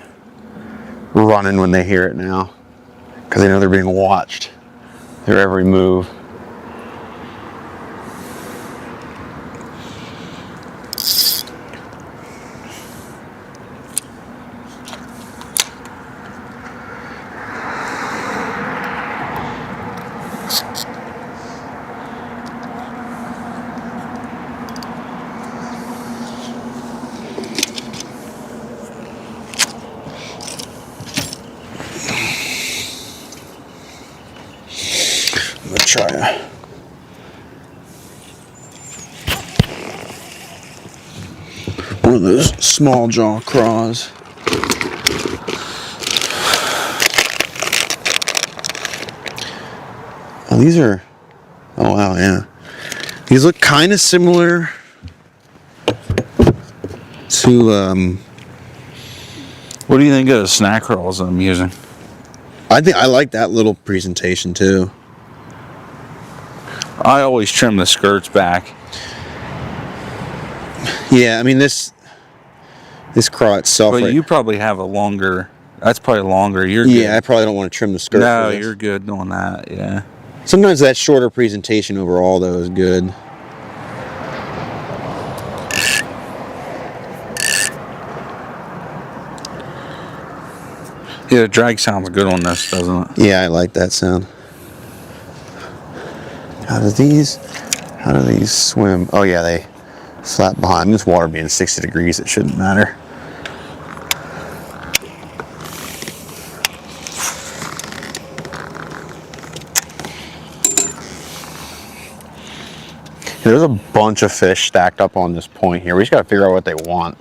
Speaker 1: running when they hear it now, because they know they're being watched, their every move. I'm gonna try one of those small jaw craws. Oh, these are. Oh wow, yeah. These look kind of similar to.
Speaker 2: What do you think of the snack rolls I'm using?
Speaker 1: I think I like that little presentation too.
Speaker 2: I always trim the skirts back.
Speaker 1: Yeah, I mean this craw itself.
Speaker 2: But
Speaker 1: right-
Speaker 2: you probably have a longer. That's probably longer. You're
Speaker 1: yeah, I
Speaker 2: good.
Speaker 1: probably don't want to trim the skirt.
Speaker 2: No,
Speaker 1: for this.
Speaker 2: you're good doing that. Yeah.
Speaker 1: Sometimes that shorter presentation overall though is good.
Speaker 2: Yeah, the drag sounds good on this, doesn't it?
Speaker 1: Yeah, I like that sound. How do these swim? Oh yeah, they flat behind. This water being 60 degrees, it shouldn't matter. There's a bunch of fish stacked up on this point here. We just got to figure out what they want.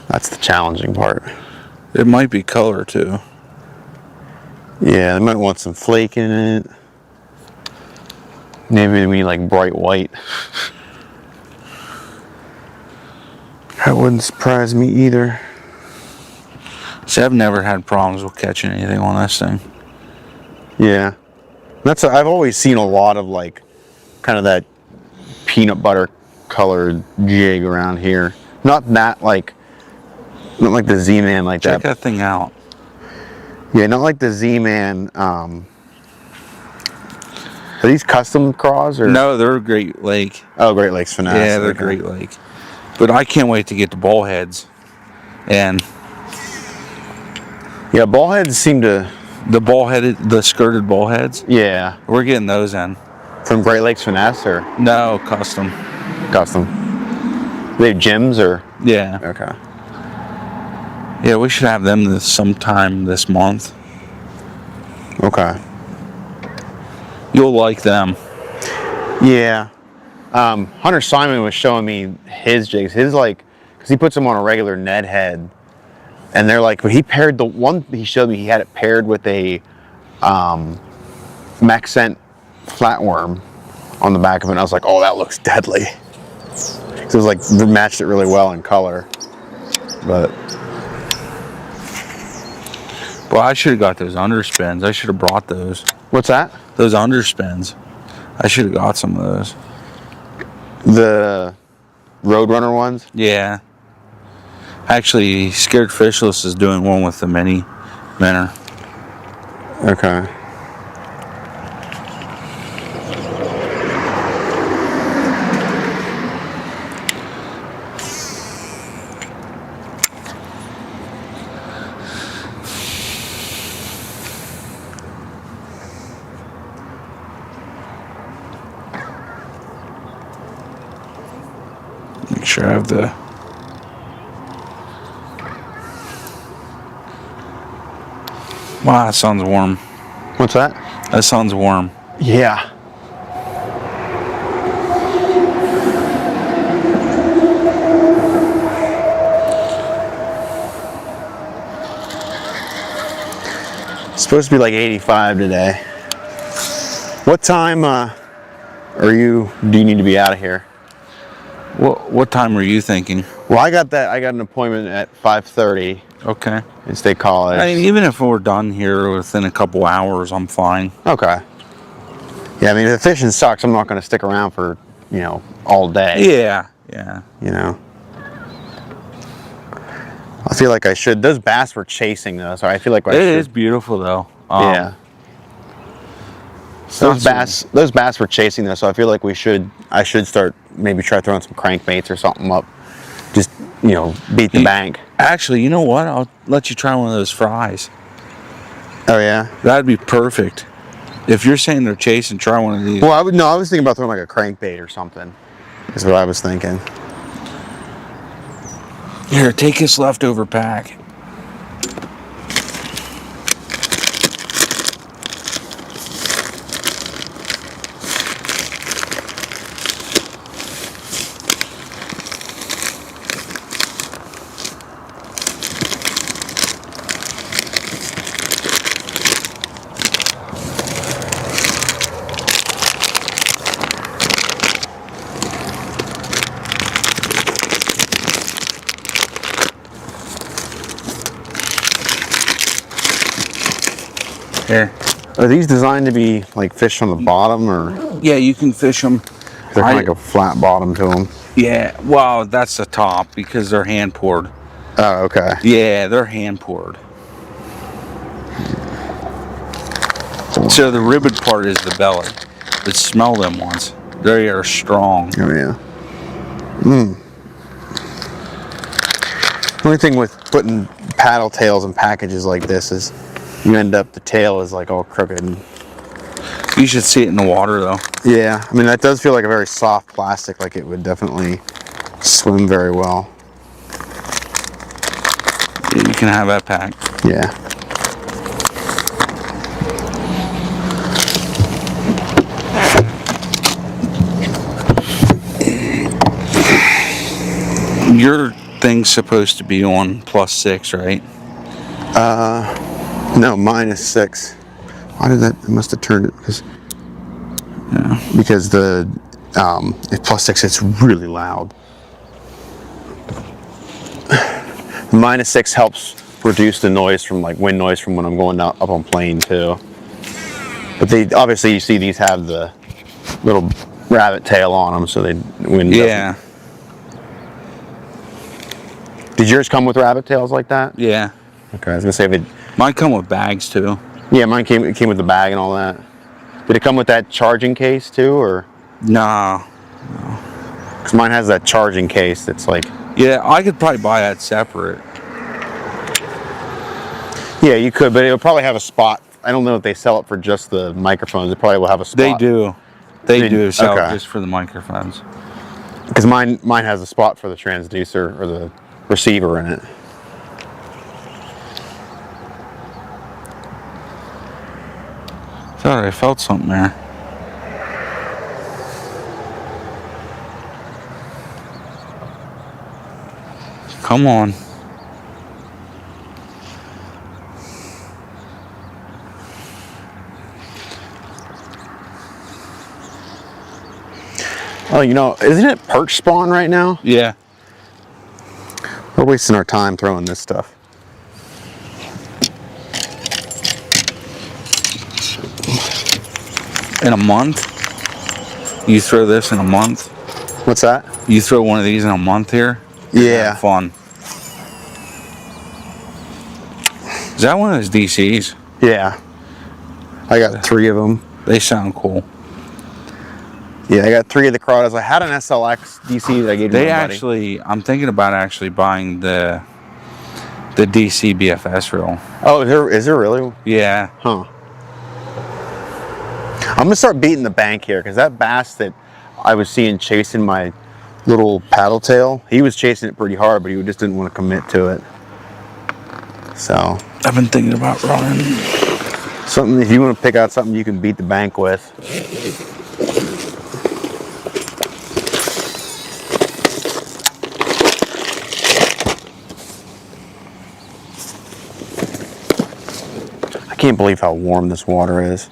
Speaker 1: That's the challenging part.
Speaker 2: It might be color too.
Speaker 1: Yeah, they might want some flake in it. Maybe we need like bright white. That wouldn't surprise me either.
Speaker 2: See, I've never had problems with catching anything on this thing.
Speaker 1: Yeah, I've always seen a lot of like, kind of that peanut butter colored jig around here. Not like the Z-Man like
Speaker 2: Check
Speaker 1: that.
Speaker 2: that thing out.
Speaker 1: Yeah, not like the Z-Man. Are these custom craws or?
Speaker 2: No, they're Great Lake.
Speaker 1: Oh, Great Lakes Finesse.
Speaker 2: Yeah, they're
Speaker 1: okay.
Speaker 2: Great Lake. But I can't wait to get the ball heads. And
Speaker 1: Yeah, ball heads seem to.
Speaker 2: the skirted ball heads.
Speaker 1: Yeah,
Speaker 2: We're getting those in.
Speaker 1: from Great Lakes Finesse or
Speaker 2: No, custom.
Speaker 1: custom. They have gyms or?
Speaker 2: Yeah.
Speaker 1: Okay.
Speaker 2: Yeah, we should have them sometime this month.
Speaker 1: Okay.
Speaker 2: You'll like them.
Speaker 1: Yeah. Hunter Simon was showing me his jigs. His like, because he puts them on a regular Ned head, and they're like, but he paired the one he showed me. He had it paired with a Maxent flatworm on the back of it. And I was like, oh, that looks deadly. Because it was like matched it really well in color. But
Speaker 2: Well, I should have got those underspins. I should have brought those.
Speaker 1: what's that?
Speaker 2: Those underspins. I should have got some of those.
Speaker 1: The Roadrunner ones?
Speaker 2: Yeah. Actually, Scared Fishless is doing one with the mini minnow.
Speaker 1: Okay.
Speaker 2: Make sure I have the. Wow, that sounds warm.
Speaker 1: What's that?
Speaker 2: That sounds warm.
Speaker 1: Yeah. It's supposed to be like 85 today. What time do you need to be out of here?
Speaker 2: What time were you thinking?
Speaker 1: Well, I got an appointment at 5:30
Speaker 2: Okay.
Speaker 1: in State College.
Speaker 2: I mean, even if we're done here within a couple hours, I'm fine.
Speaker 1: Okay. Yeah, I mean, if the fishing sucks, I'm not going to stick around for, all day.
Speaker 2: Yeah. Yeah.
Speaker 1: I feel like I should. Those bass were chasing though, so I feel like I
Speaker 2: It
Speaker 1: should.
Speaker 2: is beautiful though.
Speaker 1: Yeah.
Speaker 2: not
Speaker 1: Those bass were chasing though, so I feel like I should start maybe try throwing some crankbaits or something up. Just, beat the bank.
Speaker 2: Actually, you know what? I'll let you try one of those fries.
Speaker 1: Oh yeah.
Speaker 2: That'd be perfect. If you're saying they're chasing, try one of these.
Speaker 1: Well, I was thinking about throwing like a crankbait or something. Is what I was thinking.
Speaker 2: Here, take this leftover pack. Here.
Speaker 1: Are these designed to be like fish on the bottom, or
Speaker 2: Yeah, you can fish them.
Speaker 1: they're kind of like a flat bottom to them?
Speaker 2: Yeah, well, that's the top because they're hand poured.
Speaker 1: Oh, okay.
Speaker 2: Yeah, they're hand poured. So the ribbed part is the belly. But smell them ones. They are strong.
Speaker 1: Oh yeah. The only thing with putting paddle tails in packages like this is you end up the tail is like all crooked.
Speaker 2: You should see it in the water though.
Speaker 1: Yeah, I mean that does feel like a very soft plastic, like it would definitely swim very well.
Speaker 2: Yeah, you can have that pack.
Speaker 1: Yeah.
Speaker 2: Your thing's supposed to be on +6, right?
Speaker 1: No, -6. Why did that? I must have turned it because the if +6, it's really loud. -6 helps reduce the noise from like wind noise from when I'm going up on plane too. But they obviously, you see these have the little rabbit tail on them, so they wind.
Speaker 2: Yeah.
Speaker 1: Did yours come with rabbit tails like that?
Speaker 2: Yeah.
Speaker 1: Okay, I was gonna say if it.
Speaker 2: Mine come with bags too.
Speaker 1: Yeah, mine came with the bag and all that. Did it come with that charging case too, or?
Speaker 2: Nah.
Speaker 1: Because mine has that charging case that's like.
Speaker 2: Yeah, I could probably buy that separate.
Speaker 1: Yeah, you could, but it'll probably have a spot. I don't know if they sell it for just the microphones. It probably will have a spot.
Speaker 2: They do. They do sell
Speaker 1: okay.
Speaker 2: it just for the microphones.
Speaker 1: Because mine has a spot for the transducer or the receiver in it.
Speaker 2: Thought I felt something there. Come on.
Speaker 1: Oh, you know, isn't it perch spawn right now?
Speaker 2: Yeah.
Speaker 1: We're wasting our time throwing this stuff.
Speaker 2: In a month? You throw this in a month?
Speaker 1: What's that?
Speaker 2: You throw one of these in a month here?
Speaker 1: Yeah.
Speaker 2: Fun. Is that one of those DCs?
Speaker 1: Yeah. I got 3 of them.
Speaker 2: They sound cool.
Speaker 1: Yeah, I got 3 of the Corrados. I had an SLX DC that I gave to my buddy.
Speaker 2: Actually, I'm thinking about actually buying the DC BFS reel.
Speaker 1: Oh, is there really?
Speaker 2: Yeah.
Speaker 1: Huh. I'm gonna start beating the bank here because that bass that I was seeing chasing my little paddle tail, he was chasing it pretty hard, but he just didn't want to commit to it. So
Speaker 2: I've been thinking about running.
Speaker 1: something, if you want to pick out something you can beat the bank with. I can't believe how warm this water is.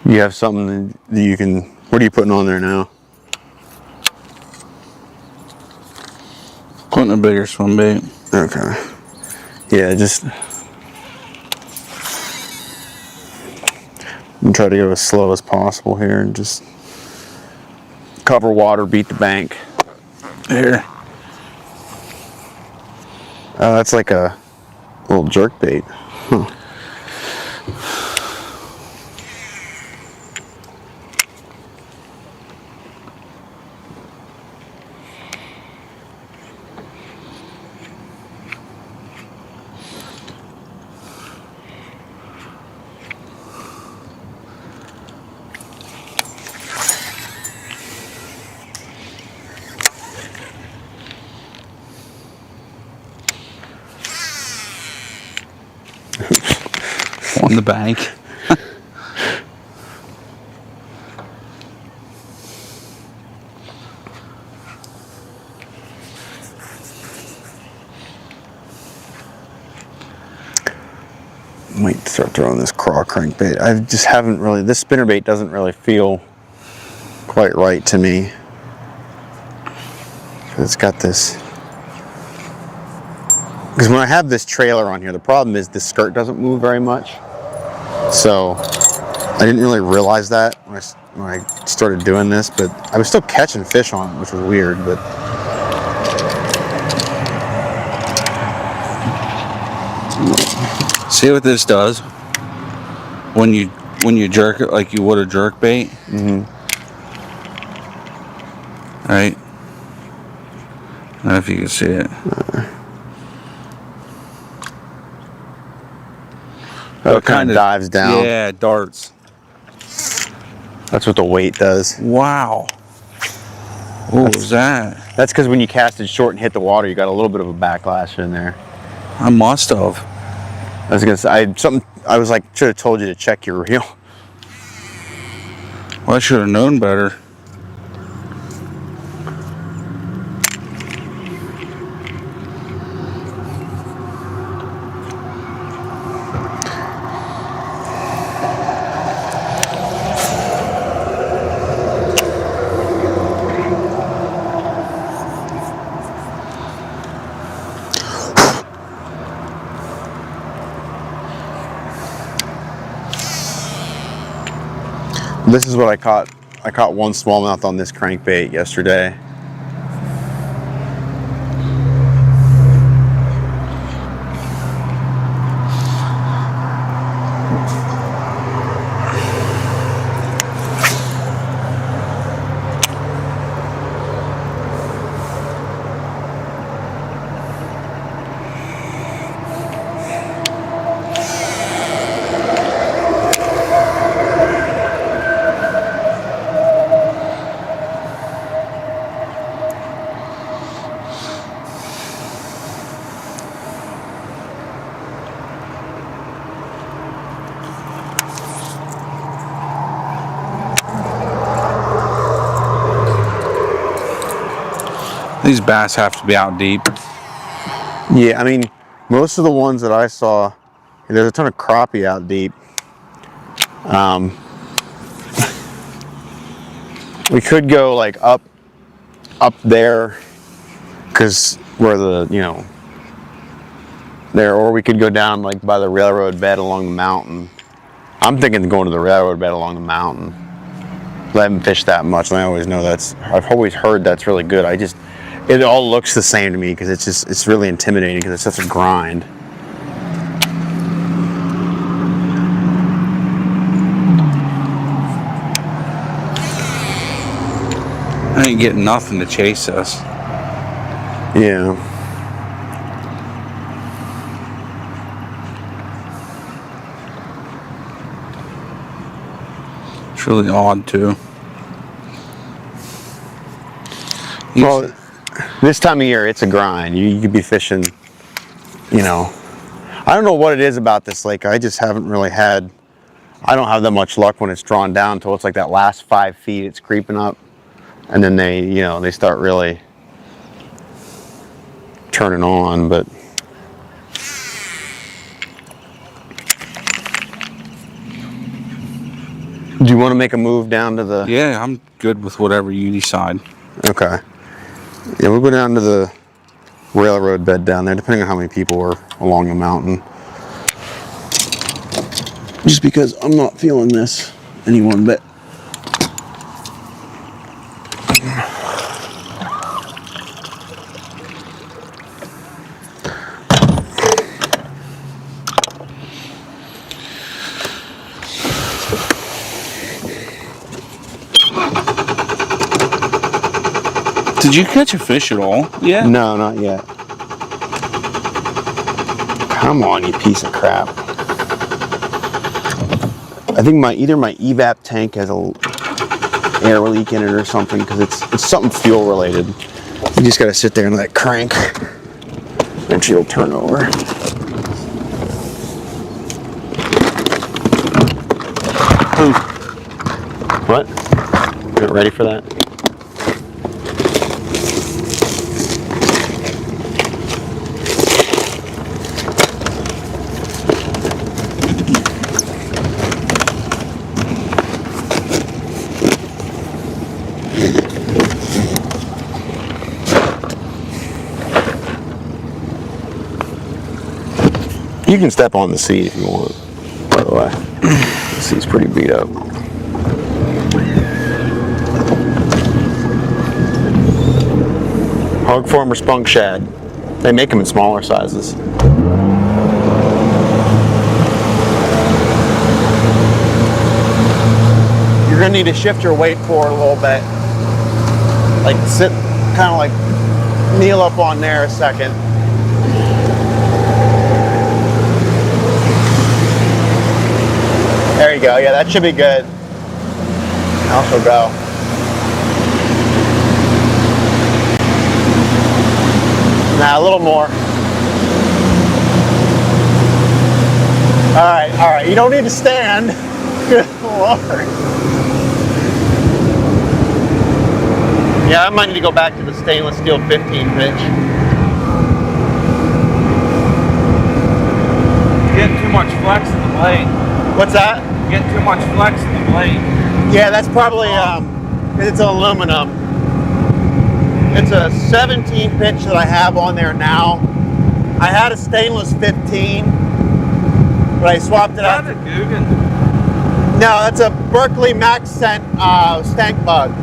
Speaker 1: You have something that you can, what are you putting on there now?
Speaker 2: Putting a bigger swim bait.
Speaker 1: Okay. Yeah, just I'm try to go as slow as possible here and just cover water, beat the bank.
Speaker 2: Here.
Speaker 1: That's like a little jerk bait. Huh.
Speaker 2: On the bank.
Speaker 1: Might start throwing this craw crankbait. I just haven't really, this spinnerbait doesn't really feel quite right to me. It's got this. Because when I have this trailer on here, the problem is the skirt doesn't move very much. So I didn't really realize that when I started doing this, but I was still catching fish on it, which was weird. But
Speaker 2: see what this does when you jerk it like you would a jerk bait.
Speaker 1: mm-hmm.
Speaker 2: Right? I don't know if you can see it.
Speaker 1: It kind of dives down.
Speaker 2: Yeah, it darts.
Speaker 1: That's what the weight does.
Speaker 2: Wow. What was that?
Speaker 1: That's because when you cast it short and hit the water, you got a little bit of a backlash in there.
Speaker 2: I must have.
Speaker 1: I was gonna say I was like, should have told you to check your reel.
Speaker 2: Well, I should have known better.
Speaker 1: This is what I caught. I caught one smallmouth on this crankbait yesterday.
Speaker 2: These bass have to be out deep.
Speaker 1: Yeah, I mean, most of the ones that I saw, there's a ton of crappie out deep. We could go like up there, because where the, you know, there, or we could go down like by the railroad bed along the mountain. I'm thinking of going to the railroad bed along the mountain. I haven't fished that much, and I always know I've always heard that's really good. It all looks the same to me because it's really intimidating because it's such a grind.
Speaker 2: I ain't getting nothing to chase us.
Speaker 1: Yeah.
Speaker 2: It's really odd too.
Speaker 1: Well, this time of year, it's a grind. You could be fishing, you know. I don't know what it is about this lake. I just haven't really I don't have that much luck when it's drawn down until it's like that last 5 feet, it's creeping up. And then they start really turning on, but. Do you want to make a move down to the?
Speaker 2: Yeah, I'm good with whatever you decide.
Speaker 1: Okay. Yeah, we'll go down to the railroad bed down there, depending on how many people are along the mountain. Just because I'm not feeling this any one bit.
Speaker 2: Did you catch a fish at all? Yeah.
Speaker 1: No, not yet. Come on, you piece of crap. I think either my evap tank has a air leak in it or something, because it's something fuel related. You just gotta sit there and let it crank. Eventually it'll turn over.
Speaker 2: Ooh.
Speaker 1: What? You not ready for that? You can step on the seat if you want, by the way. The seat's pretty beat up. Hog Farmer Spunk Shad. They make them in smaller sizes. You're gonna need to shift your weight forward a little bit. Like sit, kind of like kneel up on there a second. There you go. Yeah, that should be good. Now she'll go. Now a little more. All right. You don't need to stand. Good Lord. Yeah, I might need to go back to the stainless steel 15 pitch.
Speaker 2: Getting too much flex in the blade.
Speaker 1: What's that?
Speaker 2: Getting too much flex in the blade.
Speaker 1: Yeah, that's probably, it's aluminum. It's a 17 pitch that I have on there now. I had a stainless 15, but I swapped it out.
Speaker 2: Is that a Guggen?
Speaker 1: No, that's a Berkeley Max Scent Stank Bug.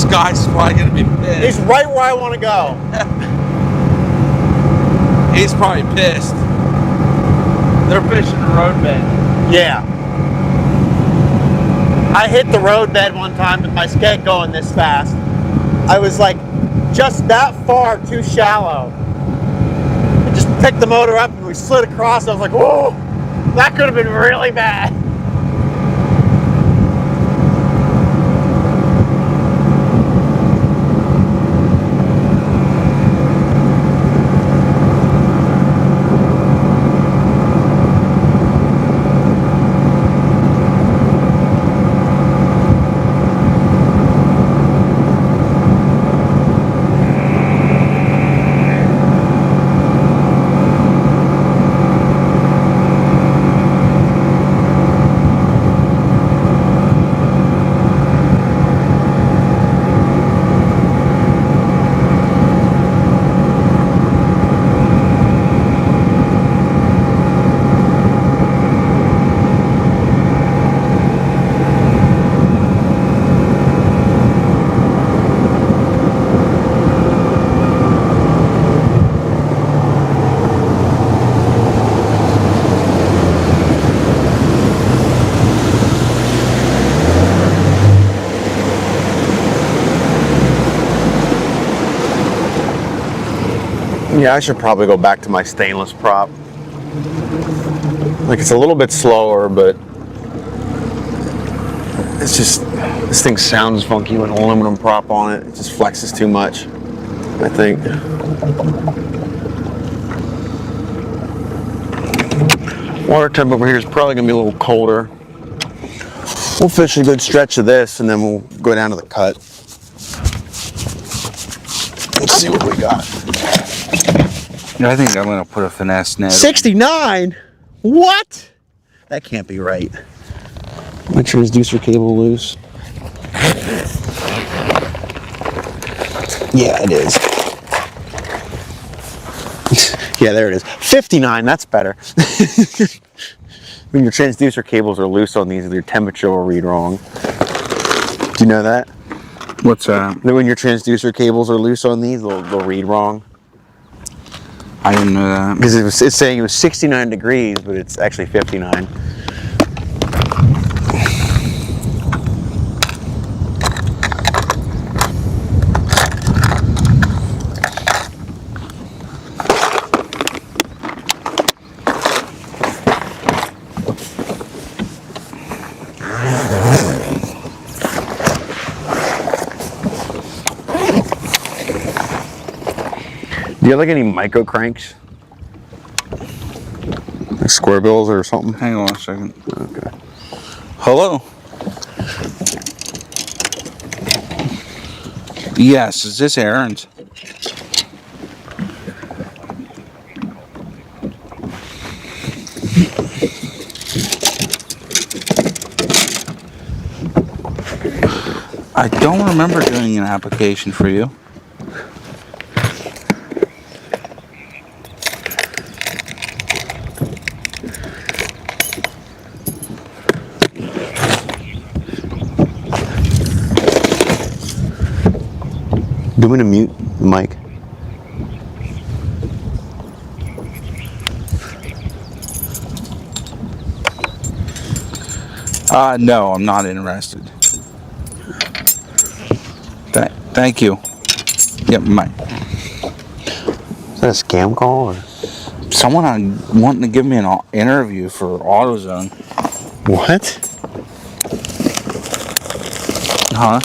Speaker 2: Guy's probably gonna be pissed.
Speaker 1: He's right where I want to go.
Speaker 2: He's probably pissed. They're fishing the road bed.
Speaker 1: Yeah. I hit the road bed one time with my skate going this fast. I was like just that far too shallow. I just picked the motor up and we slid across. I was like, whoa, that could have been really bad. Yeah, I should probably go back to my stainless prop. Like, it's a little bit slower, but it's just, this thing sounds funky with an aluminum prop on it. It just flexes too much, I think. Water temp over here is probably gonna be a little colder. We'll fish a good stretch of this and then we'll go down to the cut. Let's see what we got.
Speaker 2: Yeah, I think I'm gonna put a finesse net.
Speaker 1: 69? What? That can't be right. My transducer cable loose. Yeah, it is. Yeah, there it is. 59, that's better. When your transducer cables are loose on these, their temperature will read wrong. Do you know that?
Speaker 2: What's that?
Speaker 1: That when your transducer cables are loose on these, they'll read wrong.
Speaker 2: I didn't know that.
Speaker 1: Because it's saying it was 69 degrees, but it's actually 59. Do you have like any micro cranks? Like square bills or something?
Speaker 2: Hang on a second.
Speaker 1: Okay.
Speaker 2: Hello? Yes, is this Aaron's? I don't remember doing an application for you.
Speaker 1: Do we want to mute the mic?
Speaker 2: No, I'm not interested. Thank you. Yep, Mike.
Speaker 1: Is that a scam call? Or?
Speaker 2: Someone wanting to give me an interview for AutoZone.
Speaker 1: What?
Speaker 2: Huh?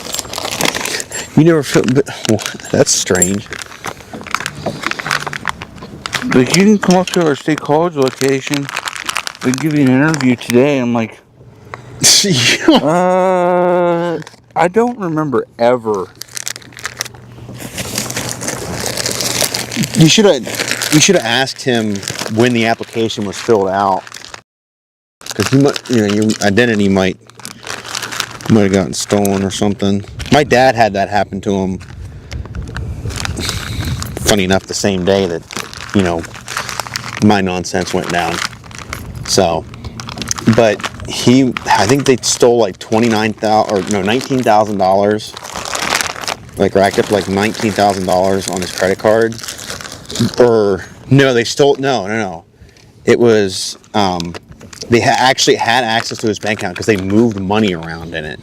Speaker 1: You never feel. That's strange.
Speaker 2: Like, you can come up to our state college location. They give you an interview today. I'm like, I don't remember ever.
Speaker 1: You should have asked him when the application was filled out, because your identity might have gotten stolen or something. My dad had that happen to him. Funny enough, the same day that my nonsense went down. So, but I think they stole like $19,000, like racked up like $19,000 on his credit card. Or no, they stole no. It was they actually had access to his bank account because they moved money around in it.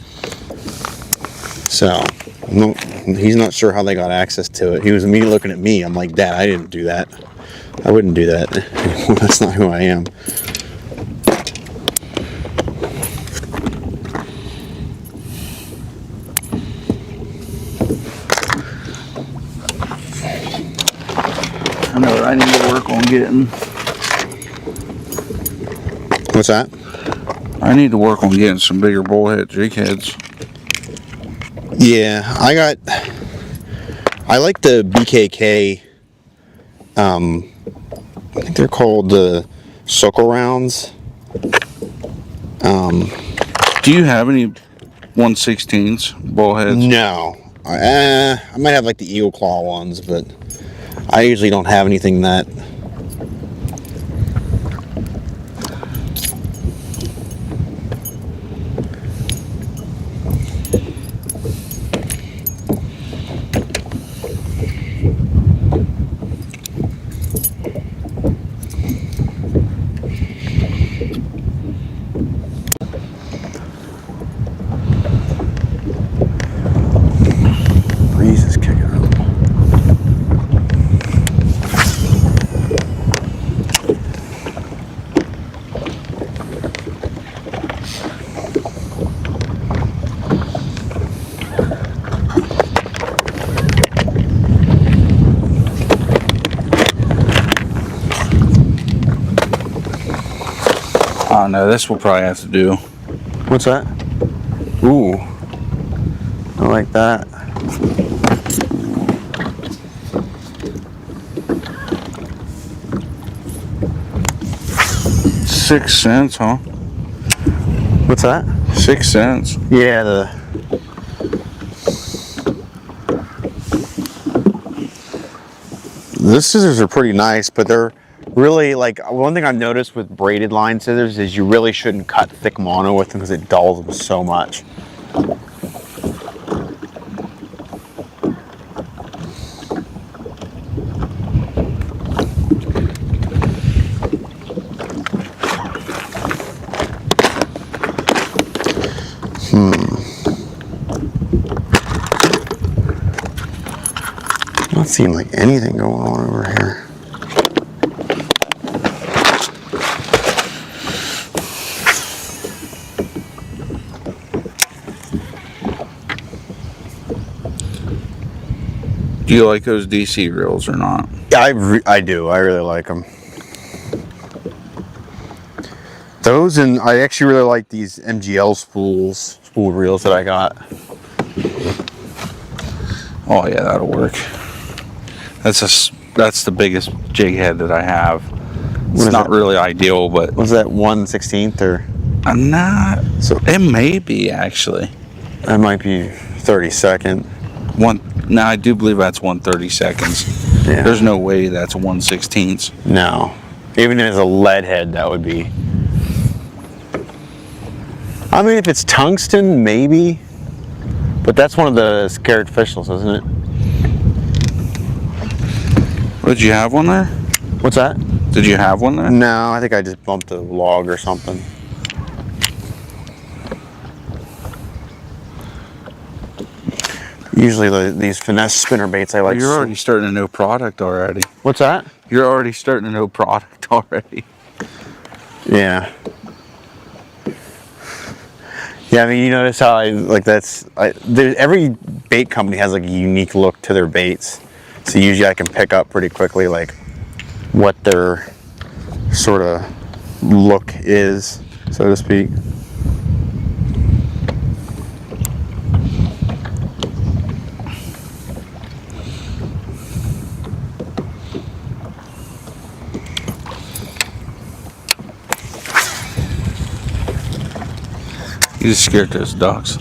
Speaker 1: So he's not sure how they got access to it. He was immediately looking at me. I'm like, Dad, I didn't do that. I wouldn't do that. That's not who I am.
Speaker 2: I know what I need to work on getting.
Speaker 1: What's that?
Speaker 2: I need to work on getting some bigger bullhead jig heads.
Speaker 1: Yeah, I like the BKK. I think they're called the Circle Rounds.
Speaker 2: Do you have any 1/16s bullheads?
Speaker 1: No, I might have like the Eagle Claw ones, but I usually don't have anything that. Breeze is kicking up.
Speaker 2: Oh no, this will probably have to do.
Speaker 1: What's that? Ooh, I like that.
Speaker 2: $0.06, huh?
Speaker 1: What's that?
Speaker 2: 6 cents.
Speaker 1: Yeah, the scissors are pretty nice, but they're Really, like, one thing I've noticed with braided line scissors is you really shouldn't cut thick mono with them because it dulls them so much. Not seeing like anything going on over here.
Speaker 2: Do you like those DC reels or not?
Speaker 1: Yeah, I do. I really like them. Those, and I actually really like these MGL spool reels that I got.
Speaker 2: Oh yeah, that'll work. That's the biggest jig head that I have. It's not
Speaker 1: that?
Speaker 2: really ideal, but
Speaker 1: Was that 1/16 or?
Speaker 2: I'm not.
Speaker 1: So
Speaker 2: It may be actually
Speaker 1: that might be 32nd.
Speaker 2: one. No, I do believe that's 1/32.
Speaker 1: Yeah.
Speaker 2: There's no way that's 1/16.
Speaker 1: No, even as a lead head, that would be. I mean, if it's tungsten, maybe. But that's one of the scared fishels, isn't it?
Speaker 2: Did you have one there?
Speaker 1: What's that?
Speaker 2: Did you have one there?
Speaker 1: No, I think I just bumped a log or something. Usually these finesse spinner baits I like.
Speaker 2: You're already starting to know product already.
Speaker 1: What's that?
Speaker 2: You're already starting to know product already.
Speaker 1: Yeah. Yeah, I mean, you notice how every bait company has like a unique look to their baits. So usually I can pick up pretty quickly like what their sort of look is, so to speak.
Speaker 2: You just scared those ducks.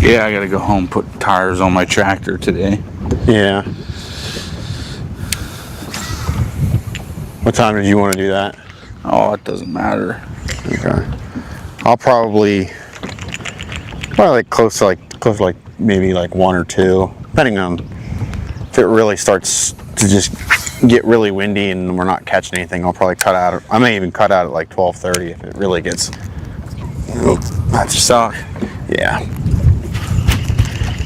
Speaker 2: Yeah, I gotta go home and put tires on my tractor today.
Speaker 1: Yeah. What time did you want to do that?
Speaker 2: Oh, it doesn't matter.
Speaker 1: Okay. I'll probably like close to maybe like 1 or 2, depending on if it really starts to just get really windy and we're not catching anything. I'll probably cut out. I may even cut out at like 12:30 if it really gets.
Speaker 2: That's suck.
Speaker 1: Yeah.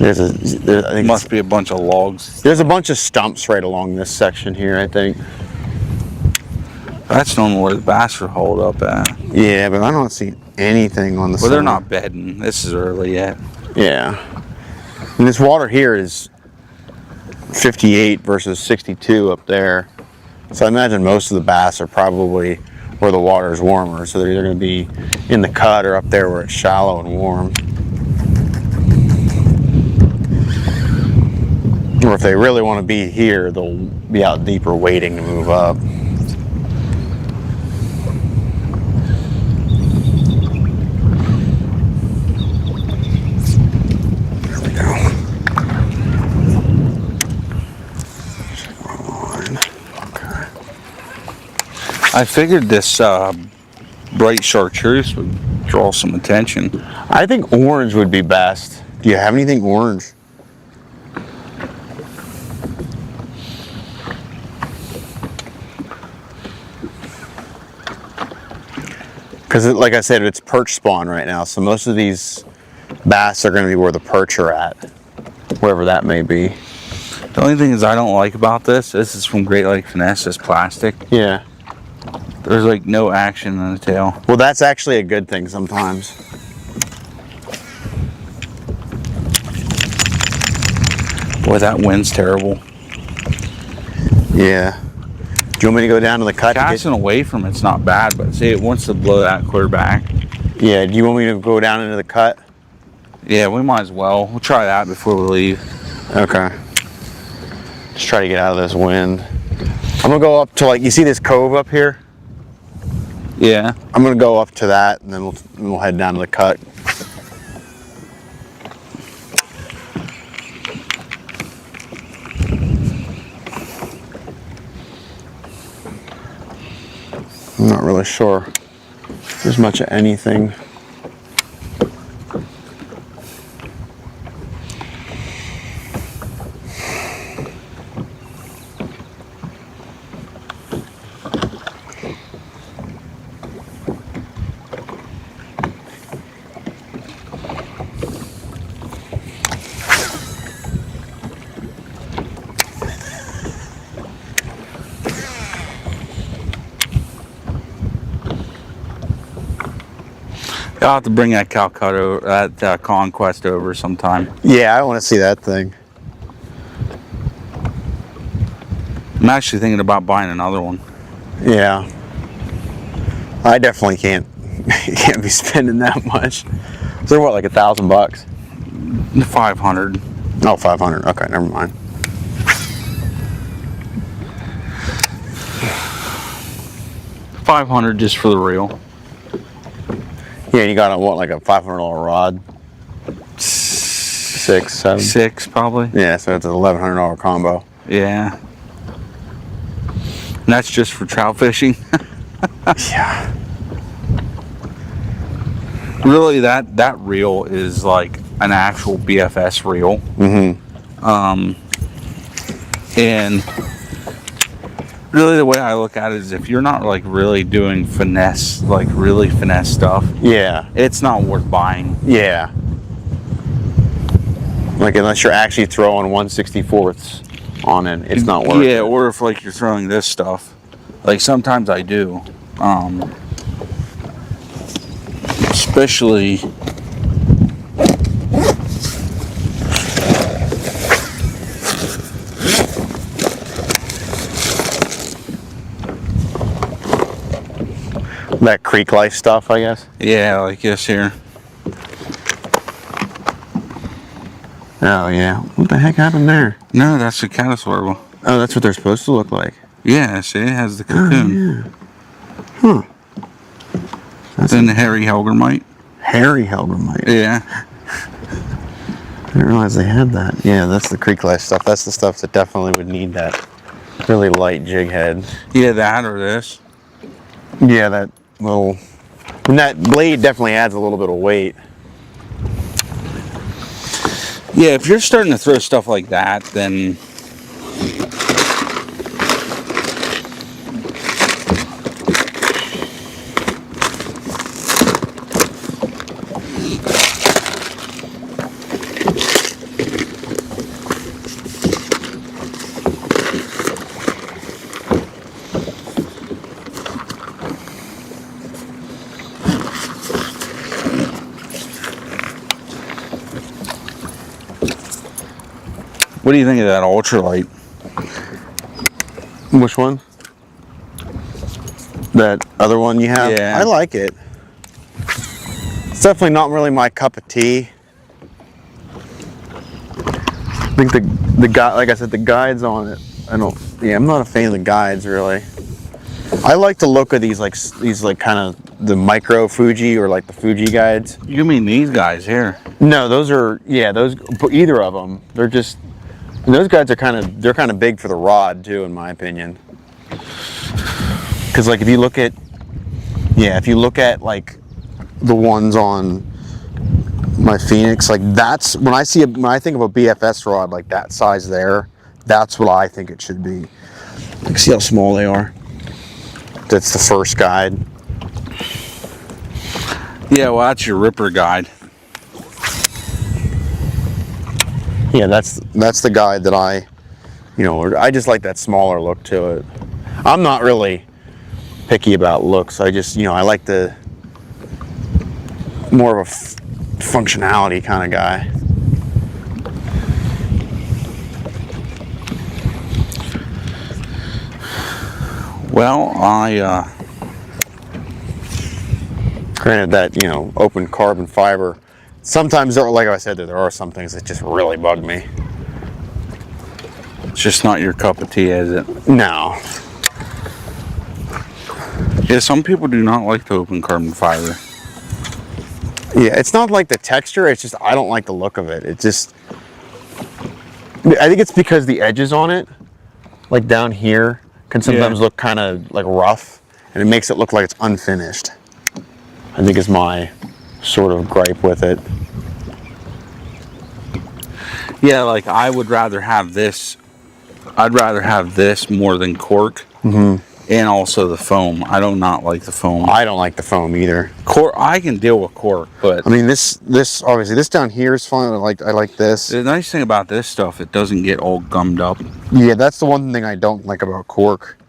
Speaker 1: I think
Speaker 2: Must be a bunch of logs.
Speaker 1: there's a bunch of stumps right along this section here, I think.
Speaker 2: That's normally where the bass are holed up at.
Speaker 1: Yeah, but I don't see anything on the
Speaker 2: Well, they're
Speaker 1: side.
Speaker 2: not bedding. This is early yet.
Speaker 1: Yeah. And this water here is 58 versus 62 up there. So I imagine most of the bass are probably where the water is warmer. So they're either going to be in the cut or up there where it's shallow and warm. Or if they really want to be here, they'll be out deeper waiting to move up. There we go. Okay.
Speaker 2: I figured this bright chartreuse would draw some attention.
Speaker 1: I think orange would be best. Do you have anything orange? Because, like I said, it's perch spawn right now, so most of these bass are going to be where the perch are at, wherever that may be.
Speaker 2: The only thing is I don't like about this is from Great Lake Finesse, this plastic.
Speaker 1: Yeah.
Speaker 2: There's like no action in the tail.
Speaker 1: Well, that's actually a good thing sometimes.
Speaker 2: Boy, that wind's terrible.
Speaker 1: Yeah. Do you want me to go down to the cut?
Speaker 2: Casting away from it's not bad, but see, it wants to blow that clear back.
Speaker 1: Yeah. Do you want me to go down into the cut?
Speaker 2: Yeah, we might as well. We'll try that before we leave.
Speaker 1: Okay. Just try to get out of this wind. I'm gonna go up to, like, you see this cove up here?
Speaker 2: Yeah.
Speaker 1: I'm gonna go up to that, and then we'll head down to the cut. I'm not really sure if there's much of anything.
Speaker 2: I'll have to bring that Calcutta, that Conquest over sometime.
Speaker 1: Yeah, I want to see that thing.
Speaker 2: I'm actually thinking about buying another one.
Speaker 1: Yeah. I definitely can't be spending that much. So what, like $1,000?
Speaker 2: 500.
Speaker 1: Oh, 500. Okay, never mind.
Speaker 2: $500 just for the reel.
Speaker 1: Yeah, and you got what, like a $500 rod? 6, 7?
Speaker 2: 6 probably.
Speaker 1: Yeah, so it's an $1,100 combo.
Speaker 2: Yeah. And that's just for trout fishing.
Speaker 1: Yeah.
Speaker 2: Really, that reel is like an actual BFS reel. And really the way I look at it is if you're not like really doing finesse, like really finesse stuff,
Speaker 1: Yeah.
Speaker 2: it's not worth buying.
Speaker 1: Yeah. Like, unless you're actually throwing 1/64ths on it, it's not worth it.
Speaker 2: Yeah, or if like you're throwing this stuff. Like sometimes I do. Especially
Speaker 1: That creek life stuff, I guess.
Speaker 2: yeah, like this here.
Speaker 1: Oh, yeah. What the heck happened there?
Speaker 2: No, that's a caddis worm.
Speaker 1: Oh, that's what they're supposed to look like.
Speaker 2: Yeah, see, it has the cocoon.
Speaker 1: Huh.
Speaker 2: Then the hairy helgermite.
Speaker 1: Hairy Helgramite.
Speaker 2: Yeah.
Speaker 1: I didn't realize they had that. Yeah, that's the creek life stuff. That's the stuff that definitely would need that really light jig head.
Speaker 2: Yeah, that or this.
Speaker 1: Yeah, that little... And that blade definitely adds a little bit of weight.
Speaker 2: Yeah, if you're starting to throw stuff like that, then what do you think of that ultralight?
Speaker 1: Which one? That other one you have?
Speaker 2: Yeah.
Speaker 1: I like it. It's definitely not really my cup of tea. I think the guide, like I said, the guides on it. I'm not a fan of the guides really. I like the look of these kind of the micro Fuji or like the Fuji guides.
Speaker 2: You mean these guys here?
Speaker 1: No, those are, yeah, those, either of them. They're just, those guides are kind of big for the rod too, in my opinion. Because like if you look at like the ones on my Phoenix, like that's when I think of a BFS rod like that size there, that's what I think it should be. Like, see how small they are? That's the first guide.
Speaker 2: Yeah, well, that's your ripper guide.
Speaker 1: Yeah, that's the guide that I just like that smaller look to it. I'm not really picky about looks. I just, I like the more of a functionality kind of guy.
Speaker 2: Well,
Speaker 1: Granted that, you know, open carbon fiber, sometimes, like I said, there are some things that just really bug me.
Speaker 2: it's just not your cup of tea, is it?
Speaker 1: No.
Speaker 2: Yeah, some people do not like the open carbon fiber.
Speaker 1: Yeah, it's not like the texture, it's just I don't like the look of it. It just, I think it's because the edges on it, like down here, can sometimes look kind of like rough, and it makes it look like it's unfinished. I think is my sort of gripe with it.
Speaker 2: Yeah, like I would rather have this. I'd rather have this more than cork, and also the foam. I do not like the foam.
Speaker 1: I don't like the foam either.
Speaker 2: Cork, I can deal with cork, but
Speaker 1: I mean, this obviously this down here is fine. I like this.
Speaker 2: the nice thing about this stuff, it doesn't get all gummed up.
Speaker 1: Yeah, that's the one thing I don't like about cork.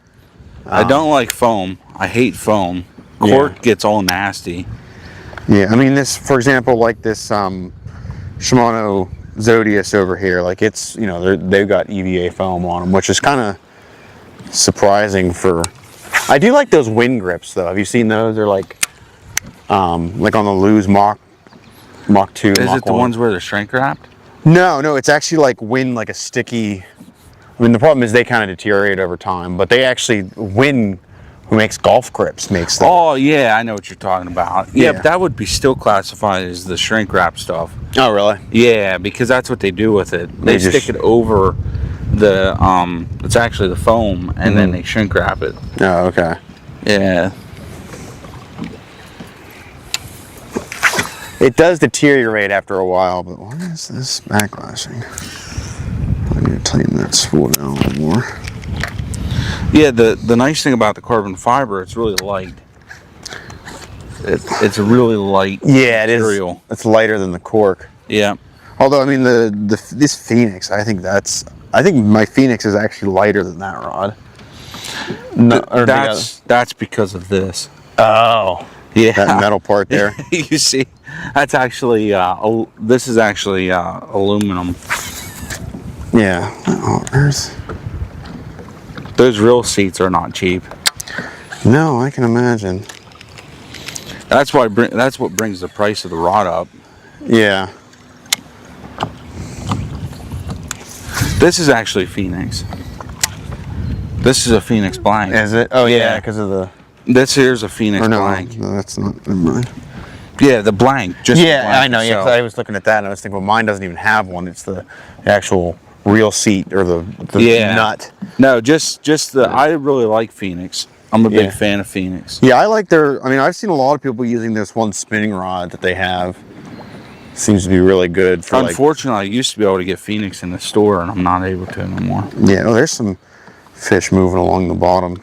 Speaker 2: I don't like foam. I hate foam. Cork gets all nasty.
Speaker 1: Yeah, I mean this, for example, like this Shimano Zodius over here, like it's, you know, they've got EVA foam on them, which is kind of surprising for. I do like those wind grips though. Have you seen those? They're like on the Lose Mach 2.
Speaker 2: Is
Speaker 1: Mach
Speaker 2: it the
Speaker 1: 1.
Speaker 2: ones where they're shrink wrapped?
Speaker 1: No, it's actually like wind, like a sticky. I mean, the problem is they kind of deteriorate over time, but they actually, Win, who makes golf grips, makes them.
Speaker 2: Oh yeah, I know what you're talking about. Yeah,
Speaker 1: Yeah.
Speaker 2: but that would be still classified as the shrink wrap stuff.
Speaker 1: Oh, really?
Speaker 2: Yeah, because that's what they do with it. They
Speaker 1: They just-
Speaker 2: stick it over the it's actually the foam, and then they shrink wrap it.
Speaker 1: Oh, okay.
Speaker 2: Yeah.
Speaker 1: It does deteriorate after a while, but what is this backlashing? I need to tighten that spool down a little more.
Speaker 2: Yeah, the nice thing about the carbon fiber, it's really light. It's a really light
Speaker 1: Yeah, it is.
Speaker 2: material.
Speaker 1: It's lighter than the cork.
Speaker 2: Yeah.
Speaker 1: Although, I mean, this Phoenix, I think my Phoenix is actually lighter than that rod. No, or
Speaker 2: That's because of this.
Speaker 1: oh,
Speaker 2: Yeah.
Speaker 1: that metal part there.
Speaker 2: You see, that's actually this is actually aluminum.
Speaker 1: Yeah. Oh, Earth.
Speaker 2: Those real seats are not cheap.
Speaker 1: No, I can imagine.
Speaker 2: That's what brings the price of the rod up.
Speaker 1: Yeah.
Speaker 2: This is actually Phoenix. This is a Phoenix blank.
Speaker 1: Is it? Oh, yeah,
Speaker 2: Yeah.
Speaker 1: because of the.
Speaker 2: This here's a Phoenix
Speaker 1: Or no,
Speaker 2: blank.
Speaker 1: no, that's not. Never mind.
Speaker 2: Yeah, the blank. Just the
Speaker 1: Yeah,
Speaker 2: blank
Speaker 1: I know. Yeah, 'cause
Speaker 2: itself.
Speaker 1: I was looking at that and I was thinking, well, mine doesn't even have one. It's the actual real seat or the
Speaker 2: Yeah.
Speaker 1: nut.
Speaker 2: No, just the. I really like Phoenix. I'm a big
Speaker 1: Yeah.
Speaker 2: fan of Phoenix.
Speaker 1: Yeah, I like their. I mean, I've seen a lot of people using this one spinning rod that they have. Seems to be really good for
Speaker 2: Unfortunately, I used to be able to get Phoenix in the store, and I'm not able to anymore.
Speaker 1: Yeah, oh, there's some fish moving along the bottom.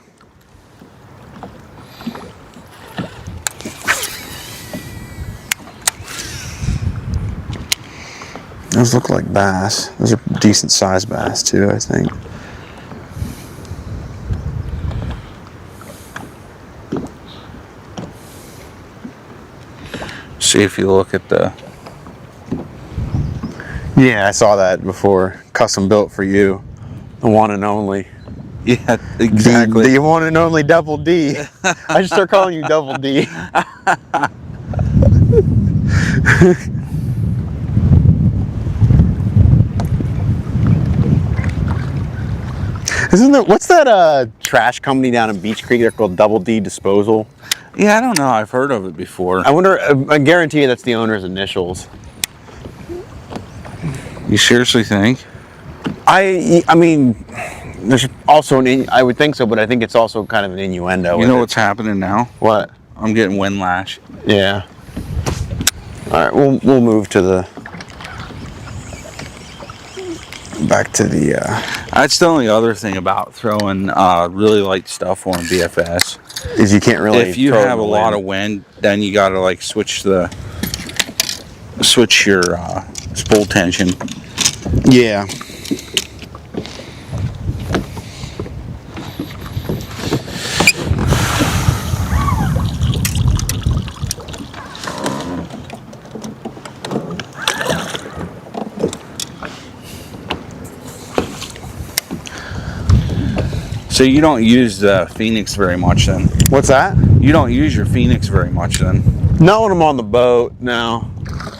Speaker 1: Those look like bass. Those are decent sized bass too, I think.
Speaker 2: See if you look at the.
Speaker 1: Yeah, I saw that before. Custom built for you. The one and only.
Speaker 2: Yeah, exactly.
Speaker 1: The one and only Double D. I should start calling you Double D. Isn't there, what's that trash company down in Beach Creek? They're called Double D Disposal.
Speaker 2: Yeah, I don't know. I've heard of it before.
Speaker 1: I wonder, I guarantee you that's the owner's initials.
Speaker 2: You seriously think?
Speaker 1: I mean, there's also I would think so, but I think it's also kind of an innuendo.
Speaker 2: You know what's happening now?
Speaker 1: What?
Speaker 2: I'm getting windlash.
Speaker 1: Yeah. All right, we'll move to the back to the.
Speaker 2: That's the only other thing about throwing really light stuff on BFS.
Speaker 1: Is you can't really.
Speaker 2: If you
Speaker 1: throw it
Speaker 2: have a
Speaker 1: in the
Speaker 2: lot
Speaker 1: wind.
Speaker 2: of wind, then you got to like switch your spool tension.
Speaker 1: Yeah.
Speaker 2: So you don't use the Phoenix very much then?
Speaker 1: What's that?
Speaker 2: You don't use your Phoenix very much then?
Speaker 1: Not when I'm on the boat, no.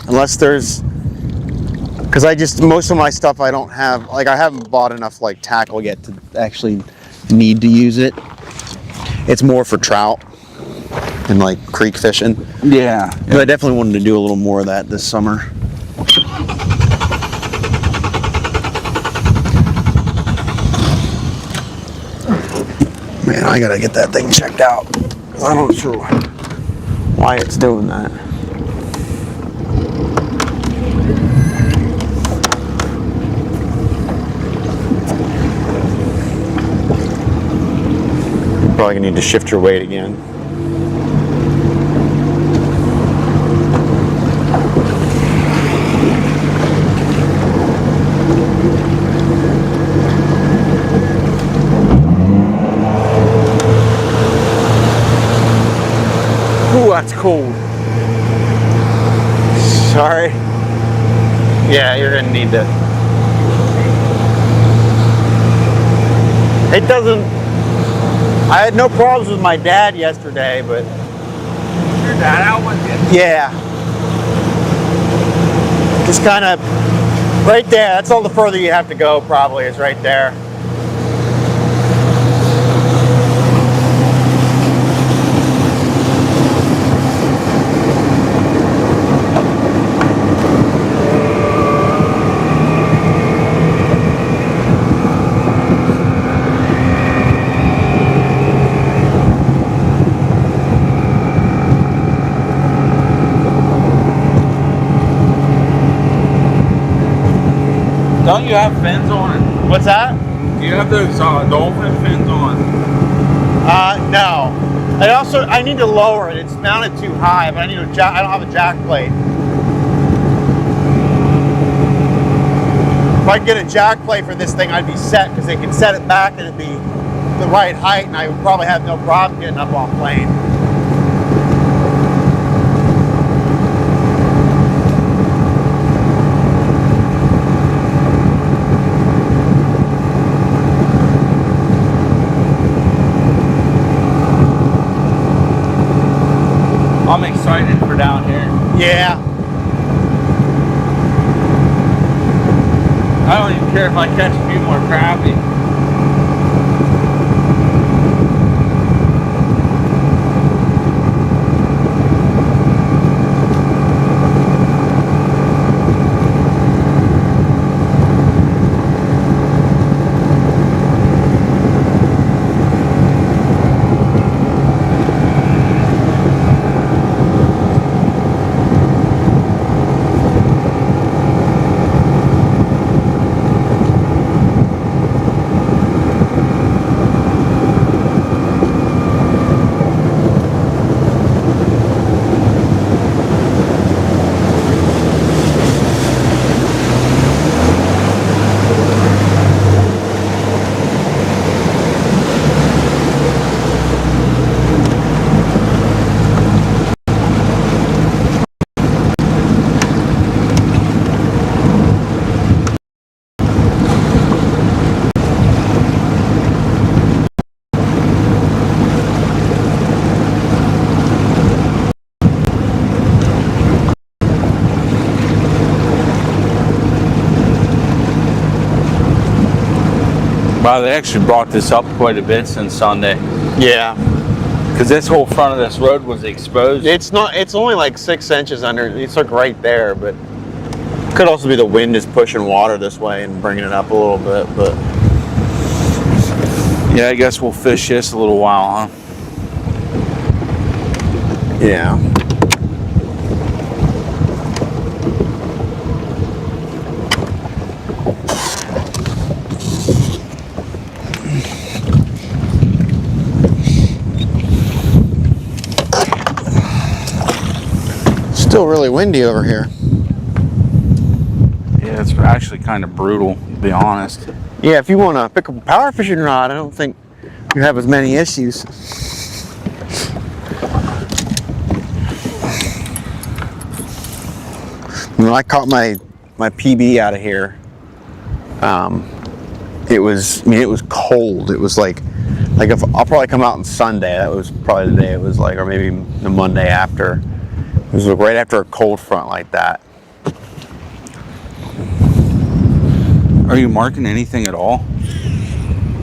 Speaker 1: Unless there's, because most of my stuff I don't have, like I haven't bought enough like tackle yet to actually need to use it. It's more for trout and like creek fishing.
Speaker 2: Yeah.
Speaker 1: But I definitely wanted to do a little more of that this summer. Man, I gotta get that thing checked out. I'm not sure why it's doing that. Probably gonna need to shift your weight again. Ooh, that's cold. Sorry. Yeah, you're gonna need to. It doesn't. I had no problems with my dad yesterday, but.
Speaker 2: Your dad out with you?
Speaker 1: Yeah. Just kind of right there. That's all the further you have to go, probably, is right there.
Speaker 2: Don't you have fins on it?
Speaker 1: What's that?
Speaker 2: Do you have those dolphin fins on?
Speaker 1: No. I need to lower it. It's mounted too high, but I don't have a jack plate. If I could get a jack plate for this thing, I'd be set, because they can set it back and it'd be the right height, and I would probably have no problem getting up on plane.
Speaker 2: I'm excited for down here.
Speaker 1: Yeah.
Speaker 2: I don't even care if I catch a few more crappie. Wow, they actually brought this up quite a bit since Sunday.
Speaker 1: Yeah.
Speaker 2: Because this whole front of this road was exposed.
Speaker 1: It's only like 6 inches under. It's like right there, but could also be the wind is pushing water this way and bringing it up a little bit, but.
Speaker 2: Yeah, I guess we'll fish this a little while, huh?
Speaker 1: Yeah. Still really windy over here.
Speaker 2: Yeah, it's actually kind of brutal, to be honest.
Speaker 1: Yeah, if you want to pick up a power fishing rod, I don't think you have as many issues. When I caught my PB out of here, it was cold. It was like Like if I'll probably come out on Sunday. That was probably the day it was like, or maybe the Monday after. It was right after a cold front like that.
Speaker 2: Are you marking anything at all?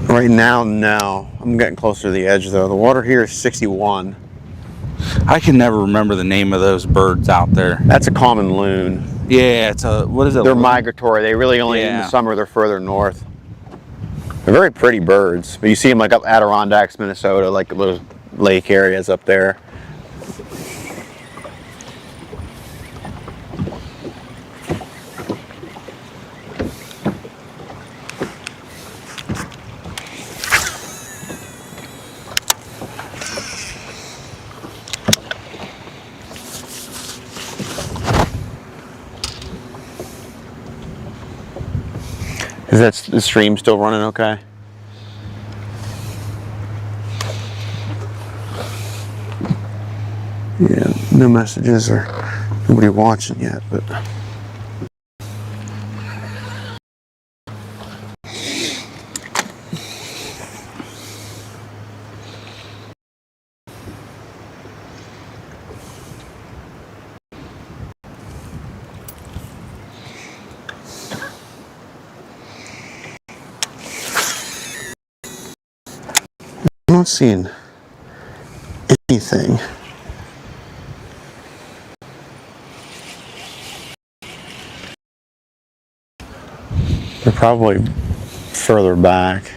Speaker 1: Right now, no. I'm getting closer to the edge though. The water here is 61.
Speaker 2: I can never remember the name of those birds out there.
Speaker 1: That's a common loon.
Speaker 2: Yeah, it's a, what is it?
Speaker 1: They're migratory. They really only, in the
Speaker 2: Yeah.
Speaker 1: summer, they're further north. They're very pretty birds. But you see them like up Adirondacks, Minnesota, like little lake areas up there. Is that the stream still running okay? Yeah, no messages or nobody watching yet, but. I'm not seeing anything. They're probably further back.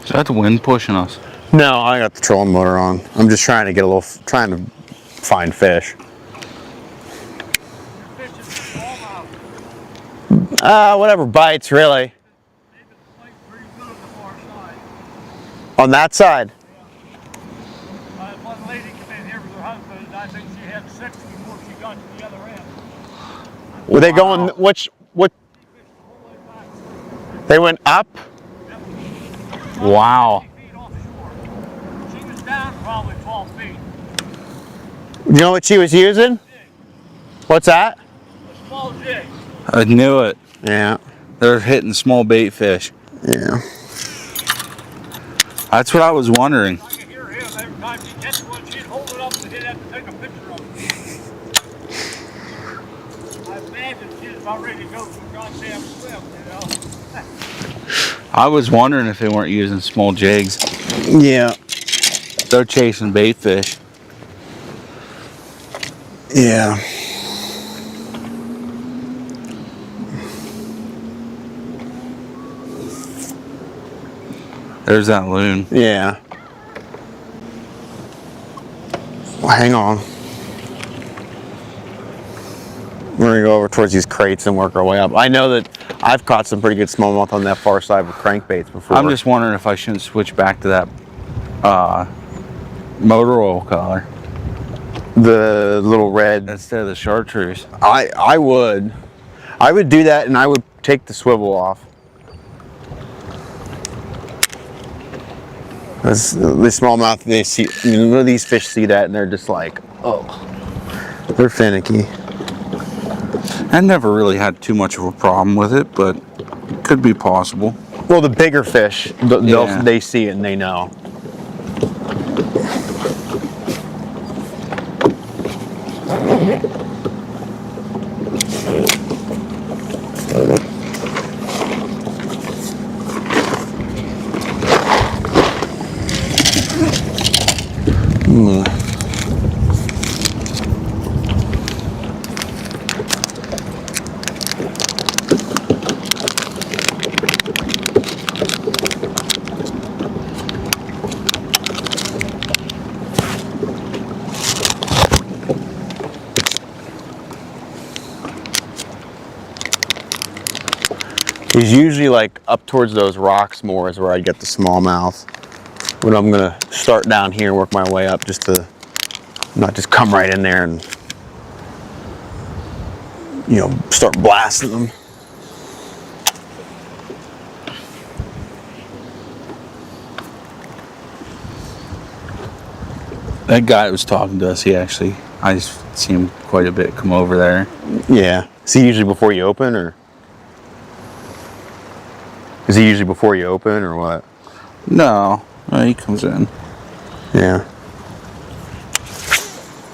Speaker 2: Is that the wind pushing us?
Speaker 1: No, I got the trolling motor on. I'm just trying to get trying to find fish. Whatever bites, really. On that side?
Speaker 3: One lady came in here with her husband, and I think she had 6 before she got to the other end.
Speaker 1: Were they going, what? They went up?
Speaker 2: Wow.
Speaker 3: 50 feet offshore. She was down probably 12 feet.
Speaker 1: You know what she was using? What's that?
Speaker 3: A small jig.
Speaker 2: I knew it.
Speaker 1: Yeah.
Speaker 2: They're hitting small bait fish.
Speaker 1: Yeah.
Speaker 2: That's what I was wondering.
Speaker 3: I could hear him every time she'd catch one, she'd hold it up and he'd have to take a picture of it. I imagine she's about ready to go for a goddamn swim, you know.
Speaker 2: I was wondering if they weren't using small jigs.
Speaker 1: Yeah.
Speaker 2: They're chasing bait fish.
Speaker 1: Yeah.
Speaker 2: There's that loon.
Speaker 1: Yeah. Well, hang on. We're gonna go over towards these crates and work our way up. I know that I've caught some pretty good smallmouth on that far side with crankbaits before.
Speaker 2: I'm just wondering if I shouldn't switch back to that motor oil color
Speaker 1: the little red.
Speaker 2: instead of the chartreuse.
Speaker 1: I would do that, and I would take the swivel off. Because the smallmouth, they see, these fish see that, and they're just like, oh, they're finicky.
Speaker 2: I never really had too much of a problem with it, but it could be possible.
Speaker 1: Well, the bigger fish,
Speaker 2: Yeah.
Speaker 1: they see it and they know. He's usually like up towards those rocks more is where I get the smallmouth. But I'm gonna start down here and work my way up just to not just come right in there and, you know, start blasting them.
Speaker 2: That guy that was talking to us, I just see him quite a bit come over there.
Speaker 1: Yeah. Is he usually before you open, or? Is he usually before you open, or what?
Speaker 2: No, he comes in.
Speaker 1: Yeah.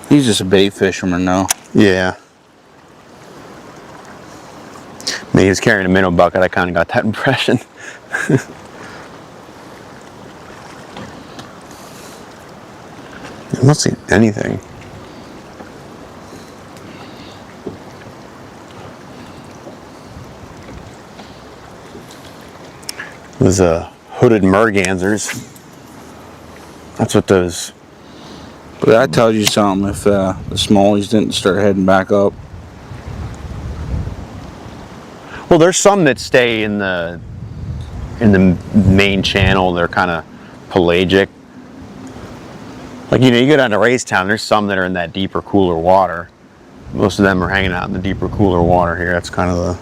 Speaker 2: He's just a bait fisherman, though.
Speaker 1: Yeah. I mean, he was carrying a minnow bucket. I kind of got that impression. I'm not seeing anything. Those hooded mergansers. That's what those.
Speaker 2: But that tells you something if the smallies didn't start heading back up.
Speaker 1: Well, there's some that stay in the main channel. They're kind of pelagic. Like, you know, you go down to Raystown, there's some that are in that deeper, cooler water. Most of them are hanging out in the deeper, cooler water here. That's kind of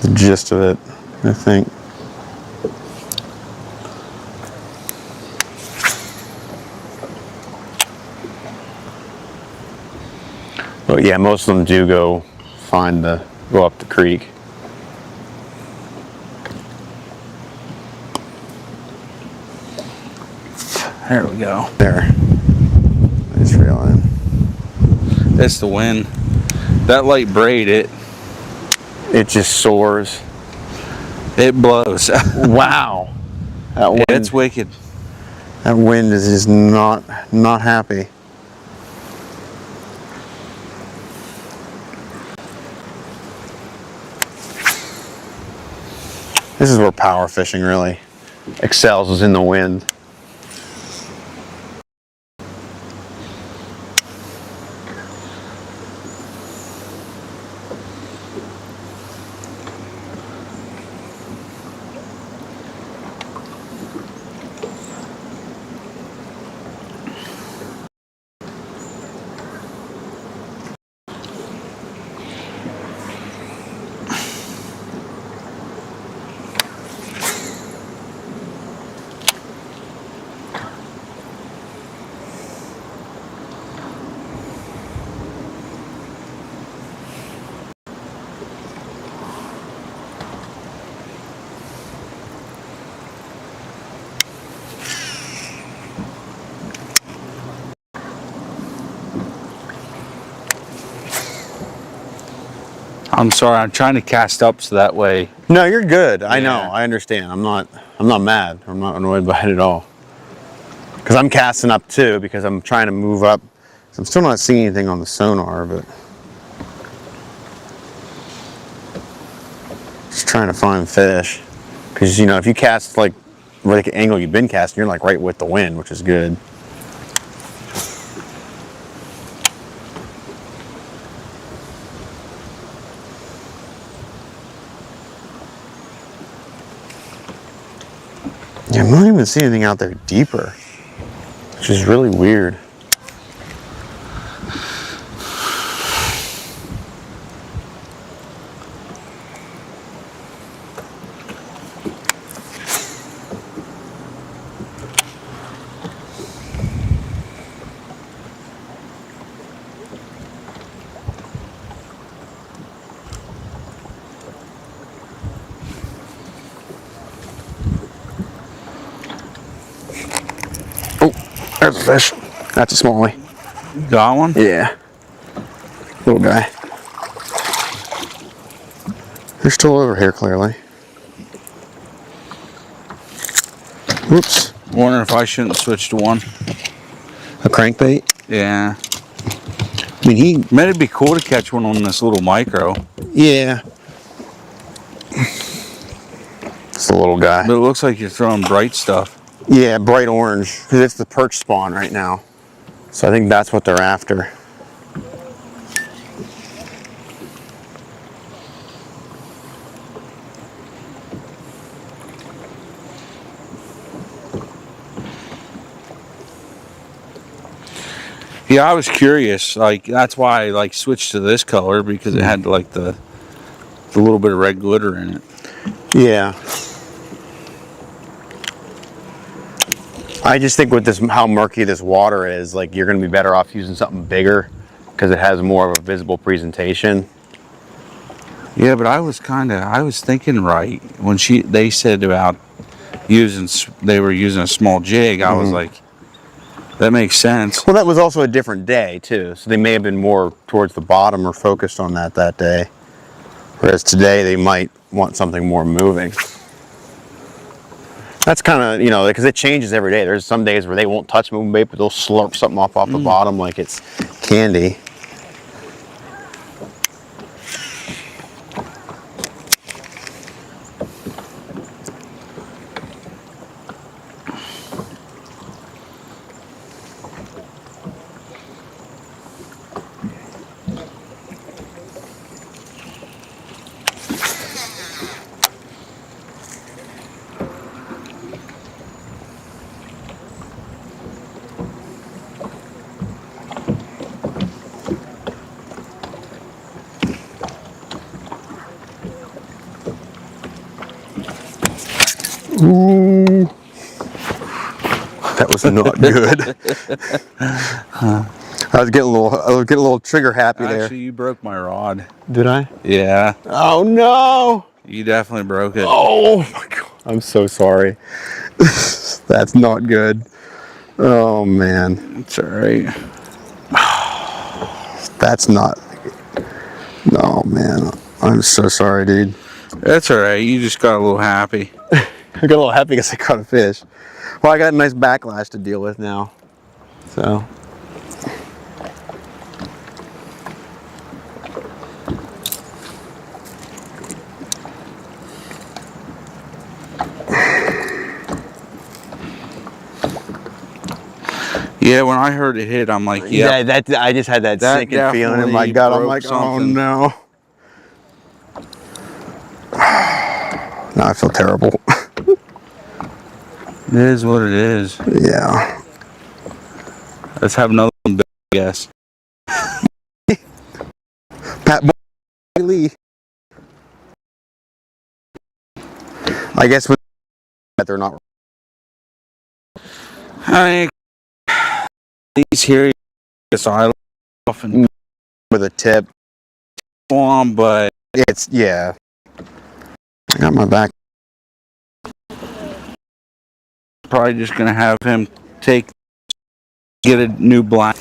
Speaker 1: the gist of it, I think. But yeah, most of them do go up the creek.
Speaker 2: There we go.
Speaker 1: There. I just realized.
Speaker 2: That's the wind. That light braid, it
Speaker 1: just soars.
Speaker 2: blows.
Speaker 1: Wow. That wind,
Speaker 2: It's wicked.
Speaker 1: that wind is just not happy. This is where power fishing really excels, is in the wind.
Speaker 2: I'm sorry, I'm trying to cast up so that way.
Speaker 1: No, you're good. I know.
Speaker 2: Yeah.
Speaker 1: I understand. I'm not mad. I'm not annoyed by it at all. Because I'm casting up too, because I'm trying to move up. I'm still not seeing anything on the sonar, but just trying to find fish. Because, you know, if you cast like the angle you've been casting, you're like right with the wind, which is good. Yeah, I'm not even seeing anything out there deeper, which is really weird. Oh, there's a fish. That's a smallie.
Speaker 2: Got one?
Speaker 1: Yeah. Little guy. They're still over here, clearly. Whoops.
Speaker 2: Wondering if I shouldn't switch to one.
Speaker 1: A crankbait?
Speaker 2: Yeah.
Speaker 1: I mean, he...
Speaker 2: Man, it'd be cool to catch one on this little micro.
Speaker 1: Yeah. It's a little guy.
Speaker 2: But it looks like you're throwing bright stuff.
Speaker 1: Yeah, bright orange, because it's the perch spawn right now. So I think that's what they're after.
Speaker 2: Yeah, I was curious. Like, that's why I like switched to this color, because it had like the little bit of red glitter in it.
Speaker 1: Yeah. I just think with this, how murky this water is, like you're going to be better off using something bigger because it has more of a visible presentation.
Speaker 2: Yeah, but I was thinking right when they said about they were using a small jig. I was like, that makes sense.
Speaker 1: Well, that was also a different day too, so they may have been more towards the bottom or focused on that day. Whereas today they might want something more moving. That's kind of, you know, because it changes every day. There's some days where they won't touch moving bait, but they'll slurp something off the bottom like it's candy. Ooh, that was not good. I was getting a little trigger happy there.
Speaker 2: Actually, you broke my rod.
Speaker 1: Did I?
Speaker 2: Yeah,
Speaker 1: Oh no!
Speaker 2: you definitely broke it.
Speaker 1: Oh my god! I'm so sorry. That's not good. Oh man,
Speaker 2: It's all right.
Speaker 1: that's not. No man, I'm so sorry, dude.
Speaker 2: That's all right. You just got a little happy.
Speaker 1: I got a little happy because I caught a fish. Well, I got a nice backlash to deal with now. So.
Speaker 2: Yeah, when I heard it hit, I'm like,
Speaker 1: Yeah,
Speaker 2: yeah.
Speaker 1: I just had that
Speaker 2: That
Speaker 1: sinking feeling in my
Speaker 2: definitely
Speaker 1: gut. I'm
Speaker 2: broke
Speaker 1: like, oh
Speaker 2: something.
Speaker 1: no. Now I feel terrible.
Speaker 2: It is what it is.
Speaker 1: Yeah.
Speaker 2: Let's have another one, I guess.
Speaker 1: Pat Lee. I guess with that they're not.
Speaker 2: I these here, so I often
Speaker 1: With a tip.
Speaker 2: on, but
Speaker 1: It's, yeah. I got my back.
Speaker 2: probably just gonna have him get a new blind.